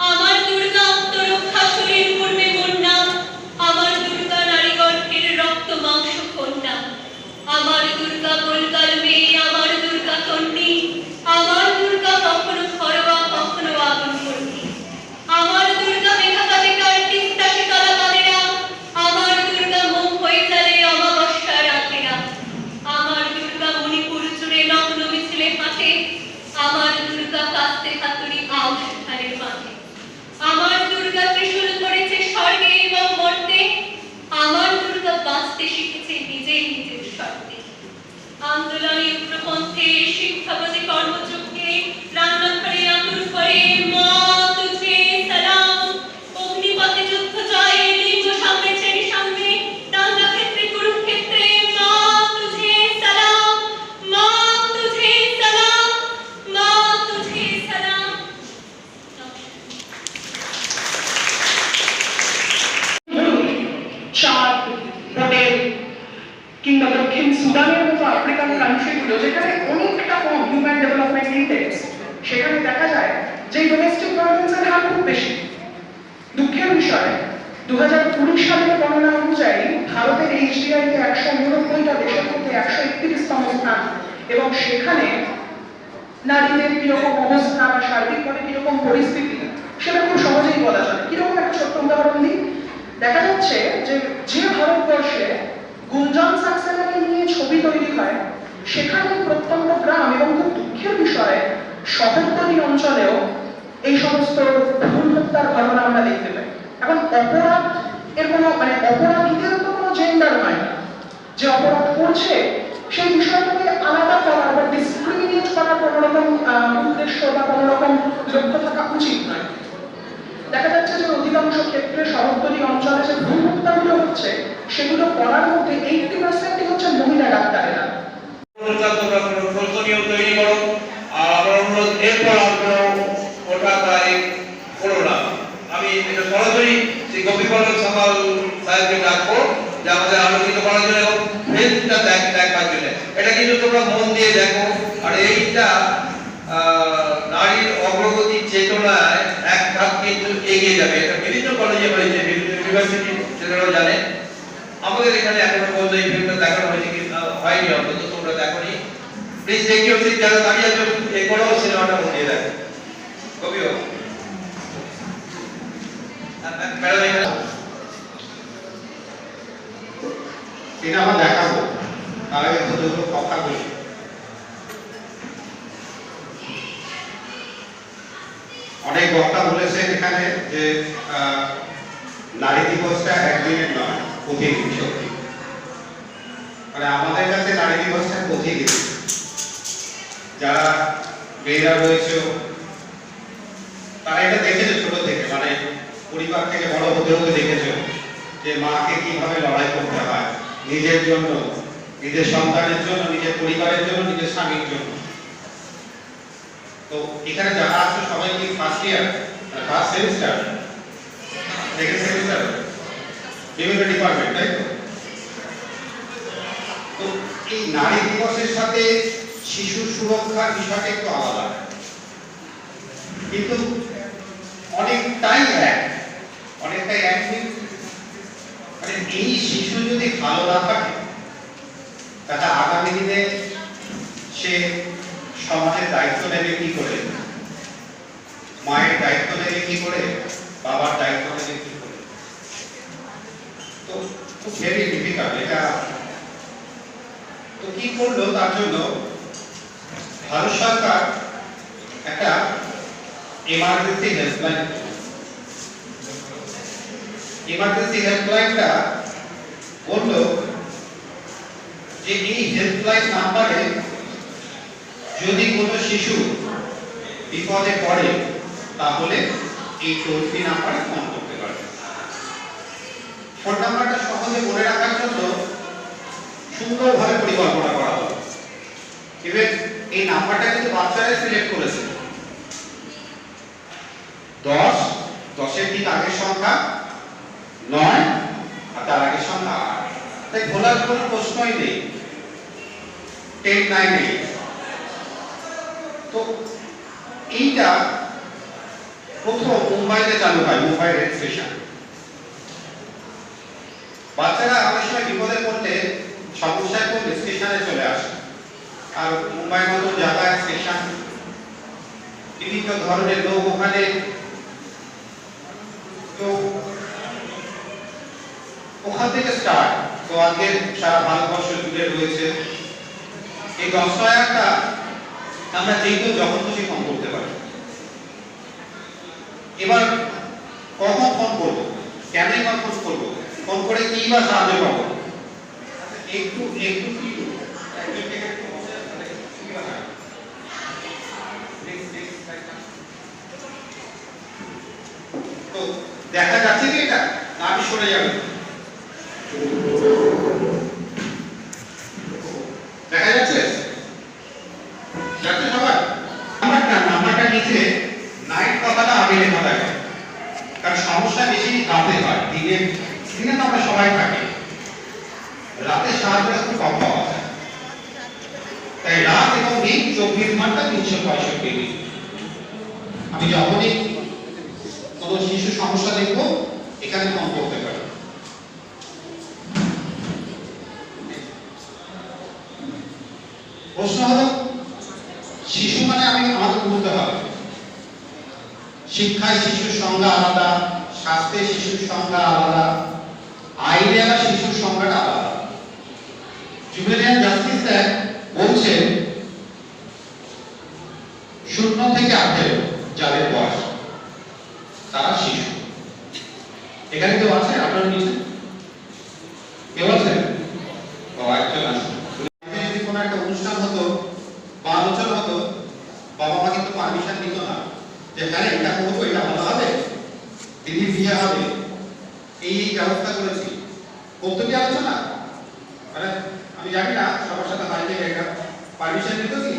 আমার দুর্গা আত্মরক্ষা শরীর পূর্বে বন্যা, আমার দুর্গা নারী গর্ভের রক্ত মাংস কন্যা। আমার দুর্গা গোলগাল মেয়ে, আমার দুর্গা কন্যী, আমার দুর্গা কখনো ঘরোয়া কখনো আগুন কর্মী। আমার দুর্গা মেঘাকাতে কার্তিক তাসে কালা বাঁধেরা, আমার দুর্গা মোহ হয়ে চলে অমাবস্যা রাতেরা। আমার দুর্গা মণিপুর জুড়ে নগ্ন মিছিলে হাঁটে, আমার দুর্গা কাস্তে হাতুড়ি আউশ ধানের মাঠে। আমার দুর্গা ত্রিশূল ধরেছে স্বর্গে এবং মর্তে, আমার দুর্গা বাঁচতে শিখেছে নিজেই নিজের শর্তে। আন্দোলনে উগ্রপন্থে, শিক্ষাপতি কর্মযজ্ঞে, রান্নাঘরে আতুর করে মা তুঝে সালাম। অগ্নিপথে যুদ্ধ জয়ে, লিঙ্গ সামনে শ্রেণী সামনে, দাঙ্গা ক্ষেত্রে কুরুক্ষেত্রে মা তুঝে সালাম, মা তুঝে সালাম, মা তুঝে সালাম। চাঁদ, হোটেল কিংবা দক্ষিণ সুদানের মতো আফ্রিকান কান্ট্রিগুলো যেখানে অনেকটা কম হিউম্যান ডেভেলপমেন্ট ইন্ডেক্স, সেখানে দেখা যায় যে ডোমেস্টিক ভায়োলেন্সের হার খুব বেশি। দুঃখের বিষয়, 2020 সালের গণনা অনুযায়ী ভারতের HDI-তে 199টা দেশের মধ্যে 131তম স্থান, এবং সেখানে নারীদের কিরকম অবস্থা বা সার্বিকভাবে কিরকম পরিস্থিতি সেটা খুব সহজেই বলা যায়। কিরকম একটা ছোট্ট উদাহরণ দিই। দেখা যাচ্ছে যে ভারতবর্ষে গুঞ্জন সাক্সেনাকে নিয়ে ছবি তৈরি হয়, সেখানে প্রত্যন্ত গ্রাম এবং খুব দুঃখের বিষয় শহরতলি অঞ্চলেও এই সমস্ত ভ্রূণ হত্যার ঘটনা আমরা দেখতে পাই। এখন অপরাধ এর কোনো অপরাধীদের তো কোনো জেন্ডার নয়, যে অপরাধ করছে সেই বিষয়টাকে আলাদা করা বা ডিসক্রিমিনেট করার কোনো রকম উদ্দেশ্য বা কোনো রকম লক্ষ্য থাকা উচিত নয়। দেখা যাচ্ছে যে অধিকাংশ ক্ষেত্রে শহরতলি অঞ্চলে যে ভ্রূণ হত্যাগুলো হচ্ছে, সেগুলো করার মধ্যে 80% হচ্ছে মহিলা ডাক্তারেরা। তৈরি করো, আর অনুরোধ এরপর ওটা প্রায় করো না। আমি এটা সরাসরি সেই গোপীবল্লভ সামাল সাহেবকে ডাকবো যে আমাদের আলোকিত করার জন্য এবং ফেসটা দেখবার জন্য। এটা কিন্তু তোমরা মন দিয়ে দেখো, আর এইটা নারীর অগ্রগতি চেতনায় এক ধাপ কিন্তু এগিয়ে যাবে। এটা বিভিন্ন কলেজে হয়েছে, বিভিন্ন ইউনিভার্সিটি ছেলেরাও জানে। আমাদের এখানে এখনো পর্যন্ত এই ফিল্মটা দেখানো হয়েছে কি হয়নি, অন্তত তোমরা দেখোনি। প্লিজ টেক ইউর সিট, যারা দাঁড়িয়ে আছো এই করো, সিনেমাটা মন দিয়ে দেখো। কবি হোক ম্যাডাম, সিনেমা দেখাবো তার আগে দুটো কথা বলি। অনেক বক্তা বলেছেন এখানে যে নারী দিবসটা একদিনের নয়, প্রতিদিন। সত্যি মানে আমাদের কাছে নারী দিবসটা প্রতিদিন। যারা মেয়েরা রয়েছে তারা এটা দেখেছে ছোট থেকে, মানে পরিবার থেকে বড় হতে হতে দেখেছে যে মাকে কিভাবে লড়াই করতে হয় নিজের জন্য, নিজের সন্তানের জন্য, নিজের পরিবারের জন্য, নিজের স্বামীর জন্য। তো এখানে যারা আছে সবাই কি first year, first semester, second semester, বিভিন্ন ডিপার্টমেন্ট, তাই তো? তো এই নারী দিবসের সাথে শিশু সুরক্ষার বিষয়টা একটু আলাদা, কিন্তু অনেকটাই এক। মানে এই শিশু যদি ভালো না থাকে তাহলে আগামী দিনে সে সমাজের দায়িত্ব নেবে কি করে, মায়ের দায়িত্ব নেবে কি করে, বাবার দায়িত্ব নেবে কি করে। তো খুব ভেরি ডিফিকাল্ট এটা। তো কি করলো তার জন্য ভারত সরকার একটা ইমার্জেন্সি হেল্পলাইন। ইমার্জেন্সি হেল্পলাইনটা বলল যে এই হেল্পলাইন নাম্বারে যদি কোনো শিশু বিপদে পড়ে তাহলে এই টোল ফ্রি নাম্বারে ফোন করতে পারে। ফোন নাম্বারটা সহজে মনে রাখার জন্য সুন্দরভাবে পরিকল্পনা করা হলো। ইভেন এই নাম্বারটা কিন্তু বাচ্চারাই সিলেক্ট করেছে। 10, 10-এর ঠিক আগের সংখ্যা 9 আর তার আগের সংখ্যা 8। তাই ভোলার কোনো প্রশ্নই নেই। 10, 9, 8। তো এইটা প্রথম মুম্বাইতে চালু হয়, মুম্বাই রেল স্টেশন। বাচ্চারা অনেক সময় বিপদে পড়লে, সমস্যায় পড়লে স্টেশনে চলে আসে। আর মুম্বাই মতো যাতায়াত স্টেশন, বিভিন্ন ধরনের লোক ওখানে। তো ওখান থেকে স্টার্ট। তো আজকে সারা ভারতবর্ষ জুড়ে রয়েছে এই 10-টা আমরা যেই কেউ যখন খুশি ফোন করতে পারি। এবার কখন ফোন করবো, কেনই বা ফোন করবো, ফোন করে কি বা সাহায্য পাবো, একটু তো দেখা যাচ্ছে কি এটা না আমি সরে যাবে, দেখা যাচ্ছে যাচ্ছে সবাই। নাম্বারটা নিচে নাইট কথাটা আগে লেখা থাকে, কারণ সমস্যা বেশি রাতে হয়। দিনে তো আমরা সবাই থাকি, রাতে সাহায্য খুব কম পাওয়া যায়। তাই রাত এবং দিন 24 ঘন্টা 365 দিন। আমি যখনই কোনো শিশু সমস্যা দেখবো এখানে ফোন করতে পারি। প্রশ্ন হলো শিশু মানে আমাদের বুঝতে হবে শিক্ষায় শিশুর সংজ্ঞা আলাদা, স্বাস্থ্যে শিশুর সংজ্ঞা আলাদা, আইনে আবার শিশুর সংজ্ঞাটা আলাদা। জুভেনিয়াল জাস্টিস অ্যাক্ট বলছে 0 থেকে 18 যাদের বয়স তারা শিশু। এখানে কেউ আছে আপনার নিচে? কেউ আছে? একজন আছে। যদি কোনো একটা অনুষ্ঠান হতো বা আলোচনা হতো, বাবা মা কিন্তু পারমিশন দিত না যে হ্যাঁ এটা করবো, এটা ভালো হবে, দিদির বিয়ে হবে, এই ব্যবস্থা করেছি। করতো কি আলোচনা? মানে আমি জানি না সবার সাথে বাড়িতে একটা পারমিশন দিত কি,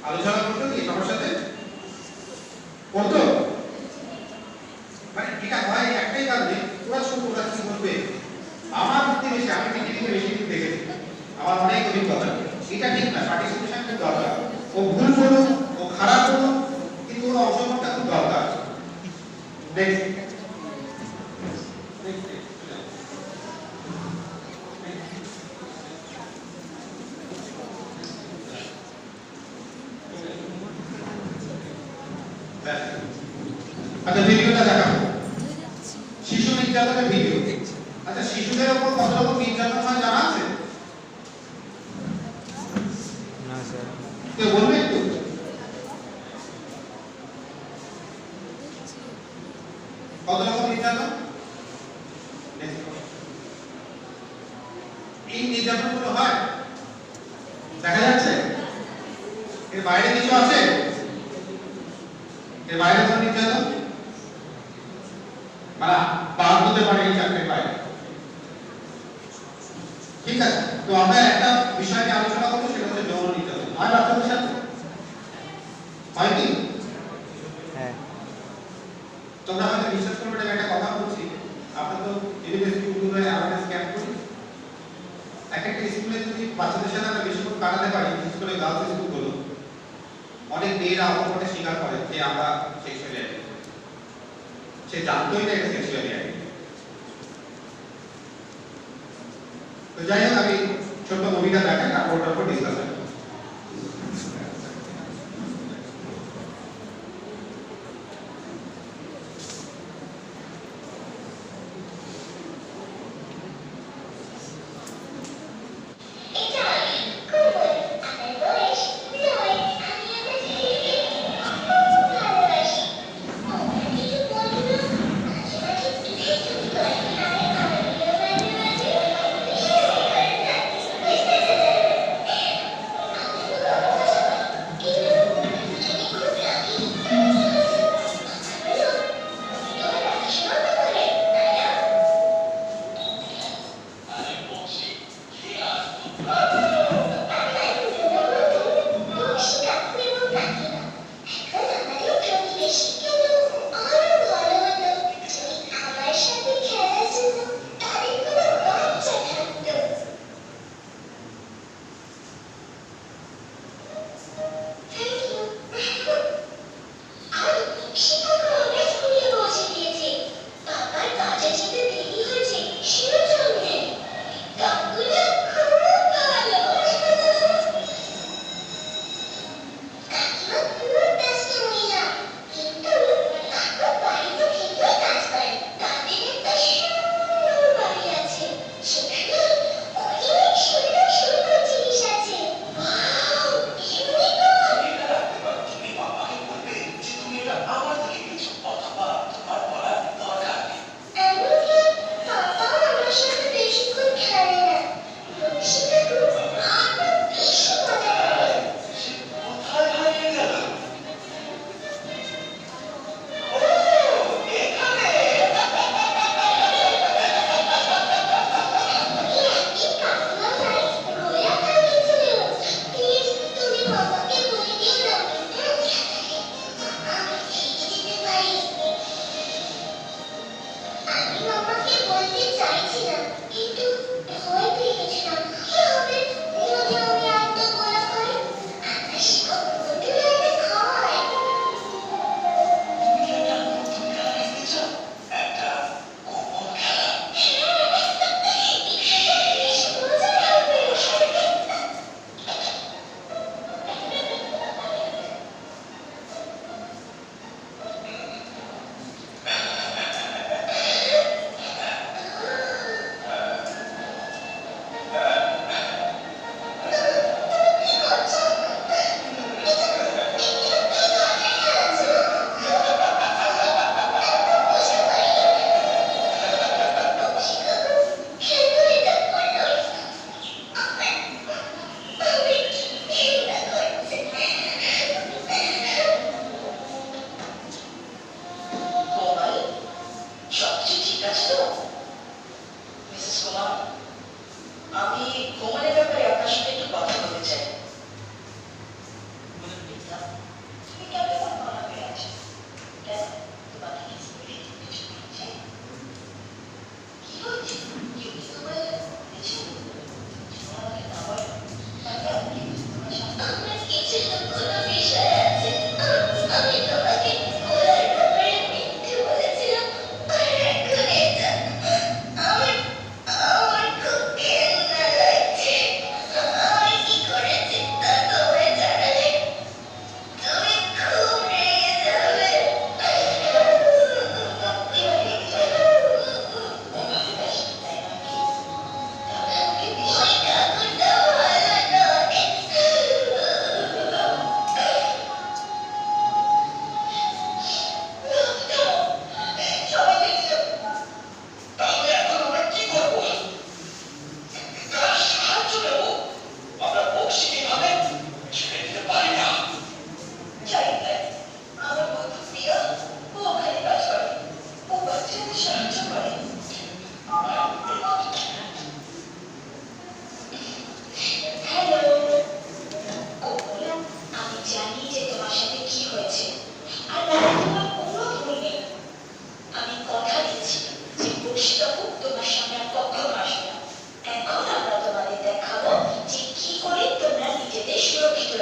আলোচনা করতো কি সবার সাথে? করতো? মানে এটা হয় একটাই কারণে, ওরা শুধু ওরা কি বলবে, আমার বুদ্ধি বেশি, আমি পৃথিবীতে বেশি দিন দেখেছি, আমার অনেক অভিজ্ঞতা। এটা ঠিক না, পার্টিসিপেশন খুব দরকার। ও ভুল করুক, ও খারাপ করুক, কিন্তু ওর অংশগ্রহণটা খুব দরকার। আচ্ছা ভিডিওটা দেখাবো, শিশু নির্যাতনের ভিডিও। আচ্ছা শিশুদের উপর কত রকম নির্যাতন হয় জানা আছে? নির্যাতন? এই নির্যাতনগুলো হয় দেখা যাচ্ছে? এর বাইরে কিছু আছে? এর বাইরে কোনো নির্যাতন মানে বাদ হতে পারে এই চাকরির বাইরে। ঠিক আছে, তো আমরা একটা বিষয় নিয়ে আলোচনা করবো, সেটা হচ্ছে যৌন নির্যাতন। হয় বাচ্চাদের সাথে? হয় কি? হ্যাঁ। তোমরা হয়তো বিশ্বাস করবে না, একটা কথা বলছি, আমরা তো ইউনিভার্সিটি গুলোতে অ্যাওয়ারনেস ক্যাম্প করি। এক একটা স্কুলে যদি বাচ্চাদের সাথে আমরা বেশিক্ষণ কাটাতে পারি, বিশেষ করে গার্লস স্কুলগুলো, অনেক মেয়েরা অকপটে স্বীকার করে যে আমরা সেক্সুয়ালি অ্যাডিক্ট। সে জানতোই না এটা সেক্সুয়ালি অ্যাডিক্ট। তো যাই হোক, আমি ছোট্ট মুভিটা দেখেন, তারপর ওটার উপর ডিসকাস করব।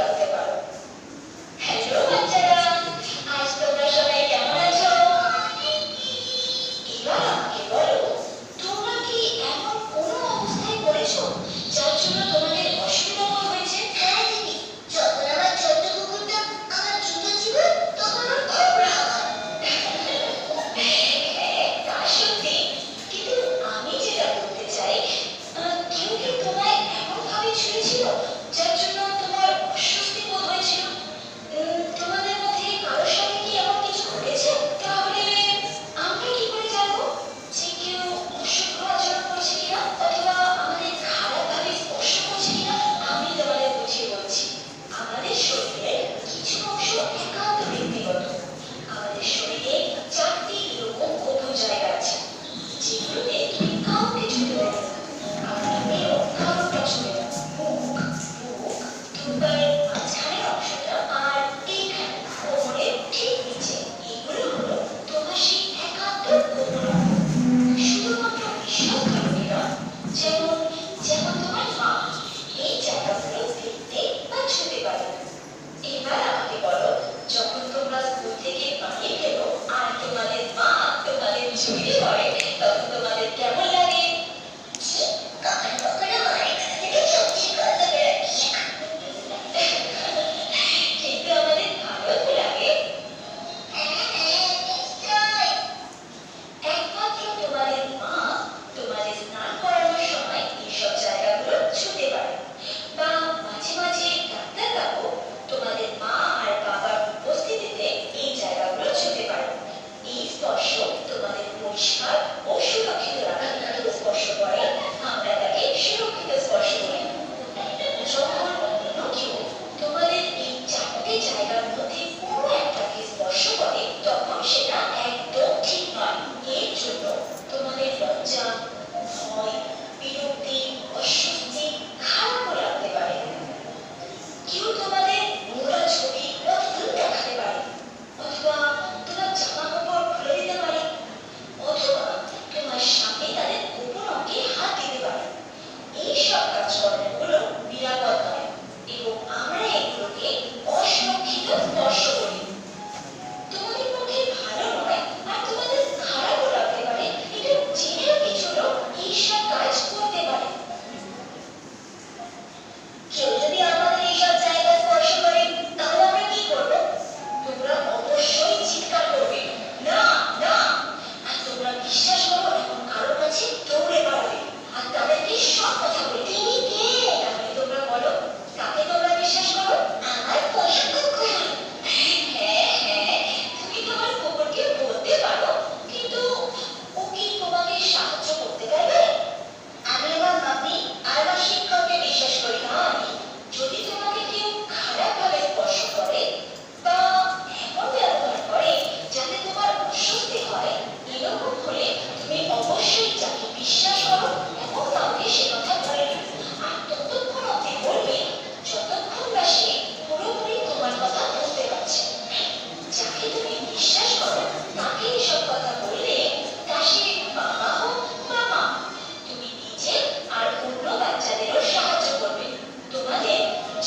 রাখতে পারো। হ্যালো বাচ্চারা, আজ তোমরা সবাই কেমন আছো? এবার আমাকে বলো, তোমরা কি এমন কোনো অবস্থায় পড়েছো যার জন্য তোমাদের অসুবিধা হয়েছে? হ্যাঁ দিদি, যখন আমার ছোট্ট কুকুরটা আমার জুতো ছিল তখন আমার খুব রাগ হয়। হ্যাঁ, তা সত্যি, কিন্তু আমি যেটা বলতে চাই, কেউ কি তোমায় এমন ভাবে ছুঁয়েছিল যার জন্য তোমার অস্বস্তি বোধ হয়েছিল? তোমাদের মধ্যে কারোর সঙ্গে কি এমন কিছু ঘটেছে? তাহলে আমরা কি করে জানবো যে কেউ অসভ্য আচরণ করছে কিনা অথবা আমাদের খারাপভাবে স্পর্শ করছে কিনা? আমি তোমাদের বুঝিয়ে বলছি। আমাদের শরীরের কিছু অংশ একান্ত ব্যক্তিগত। আমাদের শরীরে 4টি এরকম গোপন জায়গা আছে যেগুলোতে তুমি কাউকে ছুঁতে দেবে না। আর তুমিও কাউকে ছুঁবে না। মুখ, দুপায়ের মাঝখানের অংশটা আর এইখানে কোমরের ঠিক নিচে, এগুলো হলো তোমার সেই একান্ত গোপন অঙ্গ। শুধুমাত্র এসব কারণে নয়, যেমন তোমার মা এই জায়গাগুলো দেখতে বা ছুঁতে পারে না। এবার আমাকে বলো, যখন তোমরা স্কুল থেকে বাড়ি ফেরো আর তোমাদের মা তোমাদের জড়িয়ে ধরে, তখন তোমাদের কেমন লাগে? কখনো কখনো মায়ের কাছ থেকে সত্যি কথা বেরোয়, কিন্তু আমাদের ভালো তো লাগে। একমাত্র তোমাদের মা তোমাদের স্নান করানোর সময় এইসব জায়গাগুলো ছুঁতে পারে, বা মাঝে মাঝে ডাক্তারবাবু তোমাদের মা আর বাবার উপস্থিতিতে এই জায়গাগুলো ছুঁতে পারে। এই স্পর্শ তোমাদের পরিষ্কার ও সুরক্ষিত রাখার জন্য স্পর্শ করে, আমরা তাকে সুরক্ষিত স্পর্শ বলি। যখন অন্য কেউ তোমাদের এই 4টে জায়গার মধ্যে কোনো একটাকে স্পর্শ করে, তখন সেটা একদম ঠিক নয়। এর জন্য তোমাদের লজ্জা, ভয়, বিরক্তি, অস্বস্তি, খারাপও লাগতে পারে। কেউ তোমাদের নোংরা ছবি বা ফুল দেখাতে পারে, অথবা তোমার জামা কাপড় খুলে দিতে পারে, অথবা তোমার সামনে তাদের গোপন অঙ্গে হাত দিতে পারে। এইসব কাজকর্মগুলো নিরাপদ নয় এবং আমরা এগুলোকে অসুরক্ষিত স্পর্শ করি। তোমাদের পক্ষে ভালো নয় আর তোমাদের খারাপও লাগতে পারে, কিন্তু জেনেও কিছু লোক এইসব কাজ করতে পারে। কেউ যদি আমাদের এইসব জায়গা স্পর্শ করে, তাহলে আমরা কি করবো? তোমরা অবশ্যই চিৎকার করবে, না না। আর তোমরা বিশ্বাস করো, এমন কারোর কাছে দৌড়ে পারবে আর তাদেরকে সব কথা বলে। তিনি কে? তাহলে তোমরা বলো, তাকে তোমরা বিশ্বাস করো? আমার পোষা কুকুর। হ্যাঁ হ্যাঁ, তুমি তোমার কুকুরকে বলতে পারো, কিন্তু ও কি তোমাকে সাহায্য করতে পারবে? আমি আমার মাম্মি আর আমার শিক্ষককে বিশ্বাস করি। না, আমি যদি তোমাকে কেউ খারাপভাবে স্পর্শ করে বা এমন ব্যবহার করে যাতে তোমার অস্বস্তি হয়, এরকম হলে তুমি অবশ্যই যাকে বিশ্বাস করো এমন কাউকে সে কথা বলে দিও। আর ততক্ষণ অব্দি বলবে যতক্ষণ না সে পুরোপুরি তোমার কথা বুঝতে পারছে। যাকে তুমি বিশ্বাস করো তাকে এসব কথা বললে, তা সে বাবা হোক বা মা, তুমি নিজে আর অন্য বাচ্চাদেরও সাহায্য করবে। তোমাদের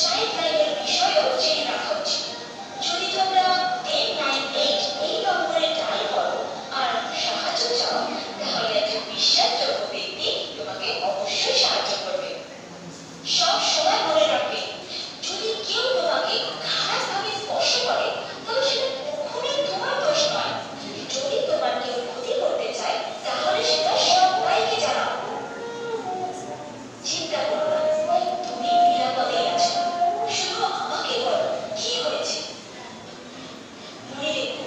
চাইল্ড লাইনের বিষয়েও জেনে রাখা উচিত। যদি তোমরা 1098 এই নম্বরে ডায়াল করো আর সাহায্য চাও, তাহলে একজন বিশ্বাসযোগ্য ব্যক্তি তোমাকে অবশ্যই সাহায্য করবে। সব সময় মনে রাখবে, যদি কেউ তোমাকে খারাপভাবে স্পর্শ করে, তবে সেটা কখনোই তোমার দোষ নয়। যদি তোমার কেউ ক্ষতি করতে চায়, তাহলে সেটা সবাইকে জানাও। চিন্তা করো না, তুমি নিরাপদেই আছো। শুধু আমাকে বলো কি হয়েছে। মনে রেখো,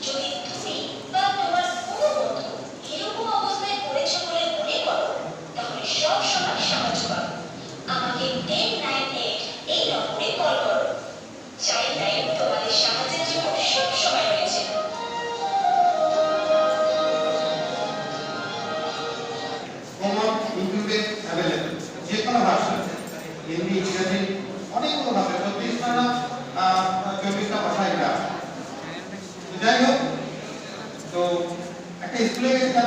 যদি তুমি বা তোমার কোনো বন্ধু এরকম অবস্থায় পড়েছো বলে মনে করো, তাহলে সব সময় সাহায্য পাবে। আমাকে 1098 এই নম্বরে কল করো। চাইল্ড লাইন তোমাদের সাহায্যের জন্য সব সময় রয়েছে। কমন ইউটিউবে অ্যাভেলেবল, যে কোনো ভাষা, হিন্দি, ইংরেজি, অনেকগুলো ভাষা, 34টা না 24টা ভাষা এটা। যাই হোক, তো একটা স্কুলে গেছিলাম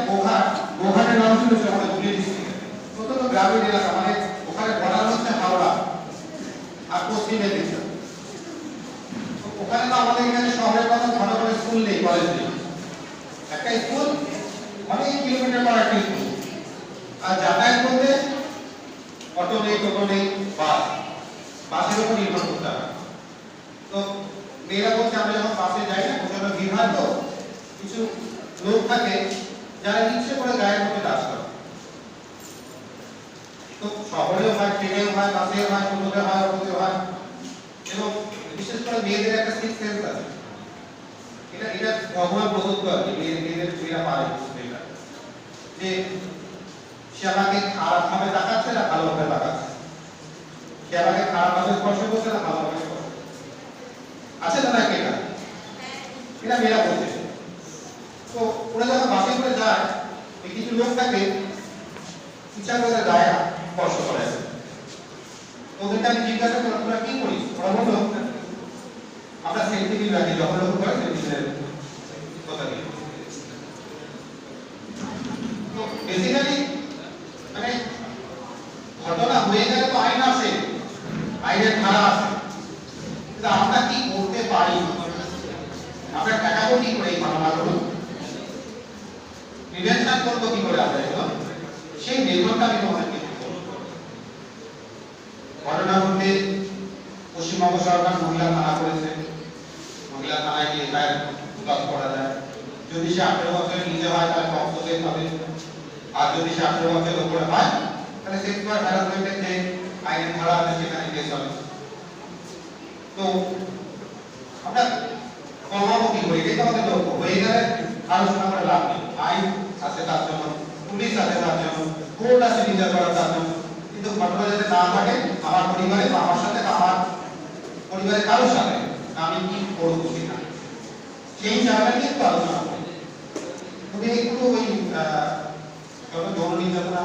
গোঘাটের নাম ছিল আমাদের হুগলি ডিস্ট্রিক্টে, প্রথম গ্রামীণ এলাকা, মানে ওখানে বর্ডার হচ্ছে হাওড়া আর পশ্চিম মেদিনীপুর। ওখানে তো আমাদের এখানে শহরের মতো ভালো করে স্কুল নেই, কলেজ নেই। একটা স্কুল অনেক কিলোমিটার পর একটা স্কুল, আর যাতায়াত করতে অটো নেই, টোটো নেই, বাসের উপর নির্ভর করতে হবে। তো মেয়েরা বলছে আমরা যখন বাসে যাই না, প্রচন্ড ভিড় হয়, তো কিছু লোক থাকে যারা ইচ্ছে করে গায়ের মধ্যে ডাস করে। তো শহরেও হয়, ট্রেনেও হয়, বাসেও হয়, টোটোতে হয়, অটোতে হয়, এবং বিশেষ করে মেয়েদের একটা সিক্স সেন্স আছে, এটা ভগবান প্রদত্ত আর কি, মেয়েরা পারে বুঝতে, এটা যে সে আমাকে খারাপ ভাবে তাকাচ্ছে না ভালোভাবে তাকাচ্ছে, সে আমাকে খারাপ ভাবে স্পর্শ করছে না ভালোভাবে স্পর্শ আছে না, নাকি এটা মেয়েরা বলছে। তো ওরা যখন বাসে করে যায়, কিছু লোক থাকে ইচ্ছা করে যায় স্পর্শ করে, ওদেরকে আমি জিজ্ঞাসা করলাম তোরা কি করিস, ওরা বললো আমরা সেন্টিমিল রাখি, যখন লোক করে সেন্টিমিলের কথা দিয়ে। তো বেসিক্যালি মানে ঘটনা হয়ে গেলে তো আইন আছে, আইনের ধারা আছে, কিন্তু আমরা কি করতে পারি, আমরা ঠেকাবো কি করে এই ঘটনাগুলো, প্রিভেনশন করবো কি করে আমরা এগুলো, সেই মেথডটা আমি তোমাদেরকে ঘটনা বলতে পশ্চিমবঙ্গ সরকার মহিলা থানা করেছে, মহিলা থানায় গিয়ে এফআইআর দর্জ করা যায়। যদি সে 18 বছরের নিচে হয় তাহলে কক্সকেস হবে, আর যদি সে 18 বছরের উপরে হয় তাহলে সেক্সুয়াল হ্যারাসমেন্টের যে আইনের ধারা আছে সেখানে কেস হবে। তো আমরা কমাবো কি করে, এটা আমাদের লক্ষ্য। হয়ে গেলে আলোচনা করে লাভ নেই, আইন আছে তার জন্য, পুলিশ আছে তার জন্য, কোর্ট আছে বিচার করার তার জন্য, কিন্তু ঘটনা যাতে না ঘটে আমার পরিবারে বা আমার সাথে বা আমার পরিবারের কারোর সাথে, আমি কি করবো সেটা, সেই জায়গাটা নিয়ে একটু আলোচনা করি। তবে একটু ওই যৌন নির্যাতনা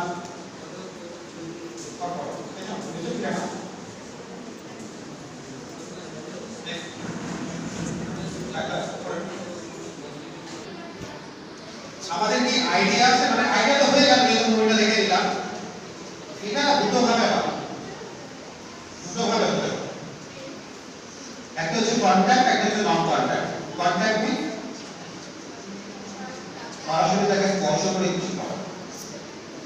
আমাদের কি আইডিয়া আছে, মানে আইডিয়া তো হয়ে গেল, যেহেতু মুভিটা দেখে দিলাম, এটা দুটো ভাবে হবে, দুটো ভাবে হবে, একটা হচ্ছে কন্ট্যাক্ট, একটা হচ্ছে নন কন্ট্যাক্ট। কন্ট্যাক্ট কি সরাসরি তাকে স্পর্শ করে কিছু করা,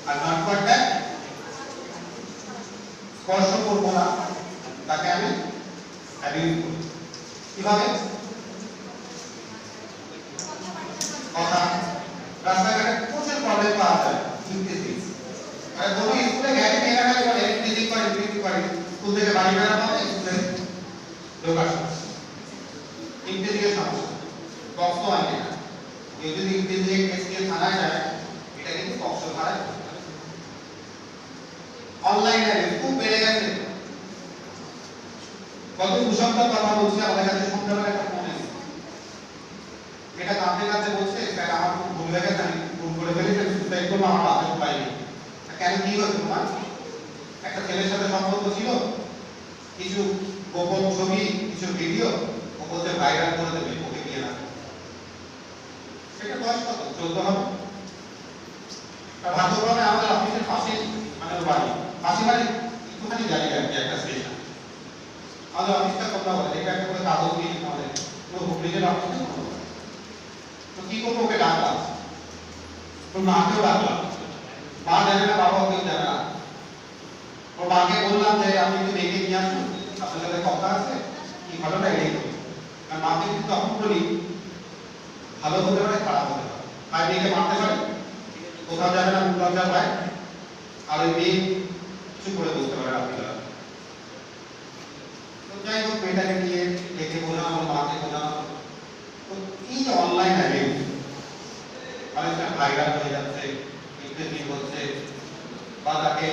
আর নন কন্ট্যাক্ট স্পর্শ করবো না, তাকে আমি অ্যাবিউজ করব। কিভাবে? কথা, রাস্তাঘাটে প্রচুর প্রবলেম পাওয়া যায়, ইমপ্লিসিট, মানে কোনো স্কুলে গেলে মেয়েরা খালি বলে ইমপ্লিসিট করে, স্কুল থেকে বাড়ি বেরোনো হবে, স্কুলে লোক আসবে, ইমপ্লিসিটের সমস্যা কষ্ট হয় না। কেউ যদি ইমপ্লিসিট কেস নিয়ে থানায় যায়, এটা কিন্তু কষ্ট হয়। অনলাইনে খুব বেড়ে গেছে, কত কুসংস্কার কথা বলছে আমাদের কাছে, সন্ধ্যাবেলা একটা ফোন এসেছে, এটা কাঁদতে কাঁদতে বলছে স্যার আমার খুব ভুল হয়ে গেছে, আমি ভুল করে ফেলেছি, সুসাইড করবো, আমার হাতে উপায় নেই। কেন, কি হয়েছে তোমার? একটা ছেলের সাথে সম্পর্ক ছিল, কিছু গোপন ছবি, কিছু ভিডিও ও বলছে ভাইরাল করে দেবে, ওকে দিয়ে না। সেটা বয়স কত? 14 হবে। ভাগ্যক্রমে আমাদের অফিসের পাশে, মানে বাড়ি পাশে, মানে একটুখানি জায়গা আর কি, একটা স্টেশন। আমাদের অফিসটা কোথাও বলে, এটা একটা করে কাগজ দিয়ে আমাদের পুরো হুগলিজের অফিসে। তো কি করবো, ওকে ডাকলাম, ওর মাকেও ডাকলাম, মা জানে না, বাবাও কেউ জানে না। ওর মাকে বললাম যে আপনি একটু দেখে নিয়ে আসুন, আপনার সাথে কথা আছে, কি ঘটনা এই করি। কারণ মাকে কিন্তু তখন বলি ভালো হতে পারে, খারাপ হতে পারে, ভাই মেয়েকে মারতে পারে, কোথাও যাবে না, মুখ লজ্জা পায়, আর ওই মেয়ে চুপ করে বলতে পারে আপনি। তো যাই হোক, মেয়েটাকে নিয়ে দেখে বোঝানো, মাকে বোঝানো। তো এই যে অনলাইন অ্যাবিউজ অনেকটা ভাইরাল হয়ে যাচ্ছে, ইমপ্লিসিট হচ্ছে, বা তাকে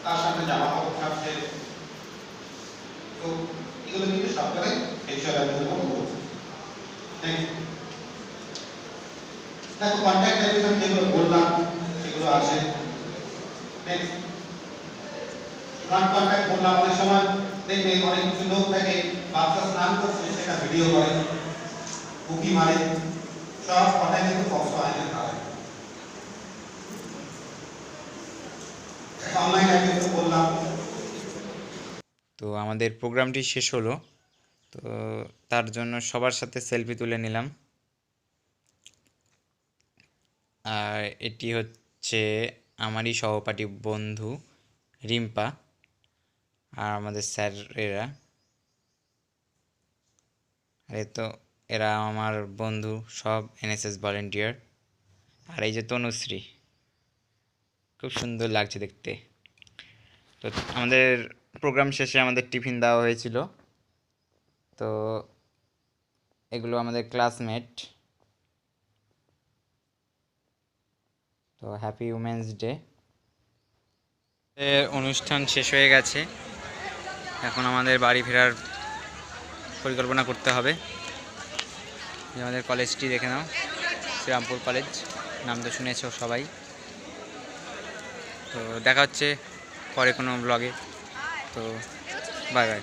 তার সাথে জামা কাপড় থাকছে, তো এগুলো কিন্তু সব জায়গায় সেক্সুয়াল অ্যাবিউজের মতো বলছে। দেখো কন্ট্যাক্ট অ্যাবিউজ আমি যেগুলো বললাম সেগুলো আছে। নেক্সট নন কন্ট্যাক্ট বললাম, অনেক সময় দেখবে অনেক কিছু লোক থাকে বাচ্চা স্নান করছে সেটা ভিডিও করে, উকি মারে, সব কথাই কিন্তু কষ্ট হয় না। অনলাইন অ্যাবিউজ বললাম, তো আমাদের প্রোগ্রামটি শেষ হলো, তো তার জন্য সবার সাথে সেলফি তুলে নিলাম। আর এটি হচ্ছে আমারই সহপাঠী বন্ধু রিম্পা আর আমাদের স্যারেরা। আর তো এরা আমার বন্ধু সব এনএসএস ভলেন্টিয়ার। আর এই যে তনুশ্রী, খুব সুন্দর লাগছে দেখতে। তো আমাদের প্রোগ্রাম শেষে আমাদের টিফিন দেওয়া হয়েছিল। তো এগুলো আমাদের ক্লাসমেট। তো হ্যাপি উমেন্স ডে। অনুষ্ঠান শেষ হয়ে গেছে, এখন আমাদের বাড়ি ফেরার পরিকল্পনা করতে হবে। আমাদের কলেজটি দেখে নাও, শ্রীরামপুর কলেজ, নাম তো শুনেছ সবাই। তো দেখা হচ্ছে পরে কোনো ব্লগে। তো বাই বাই।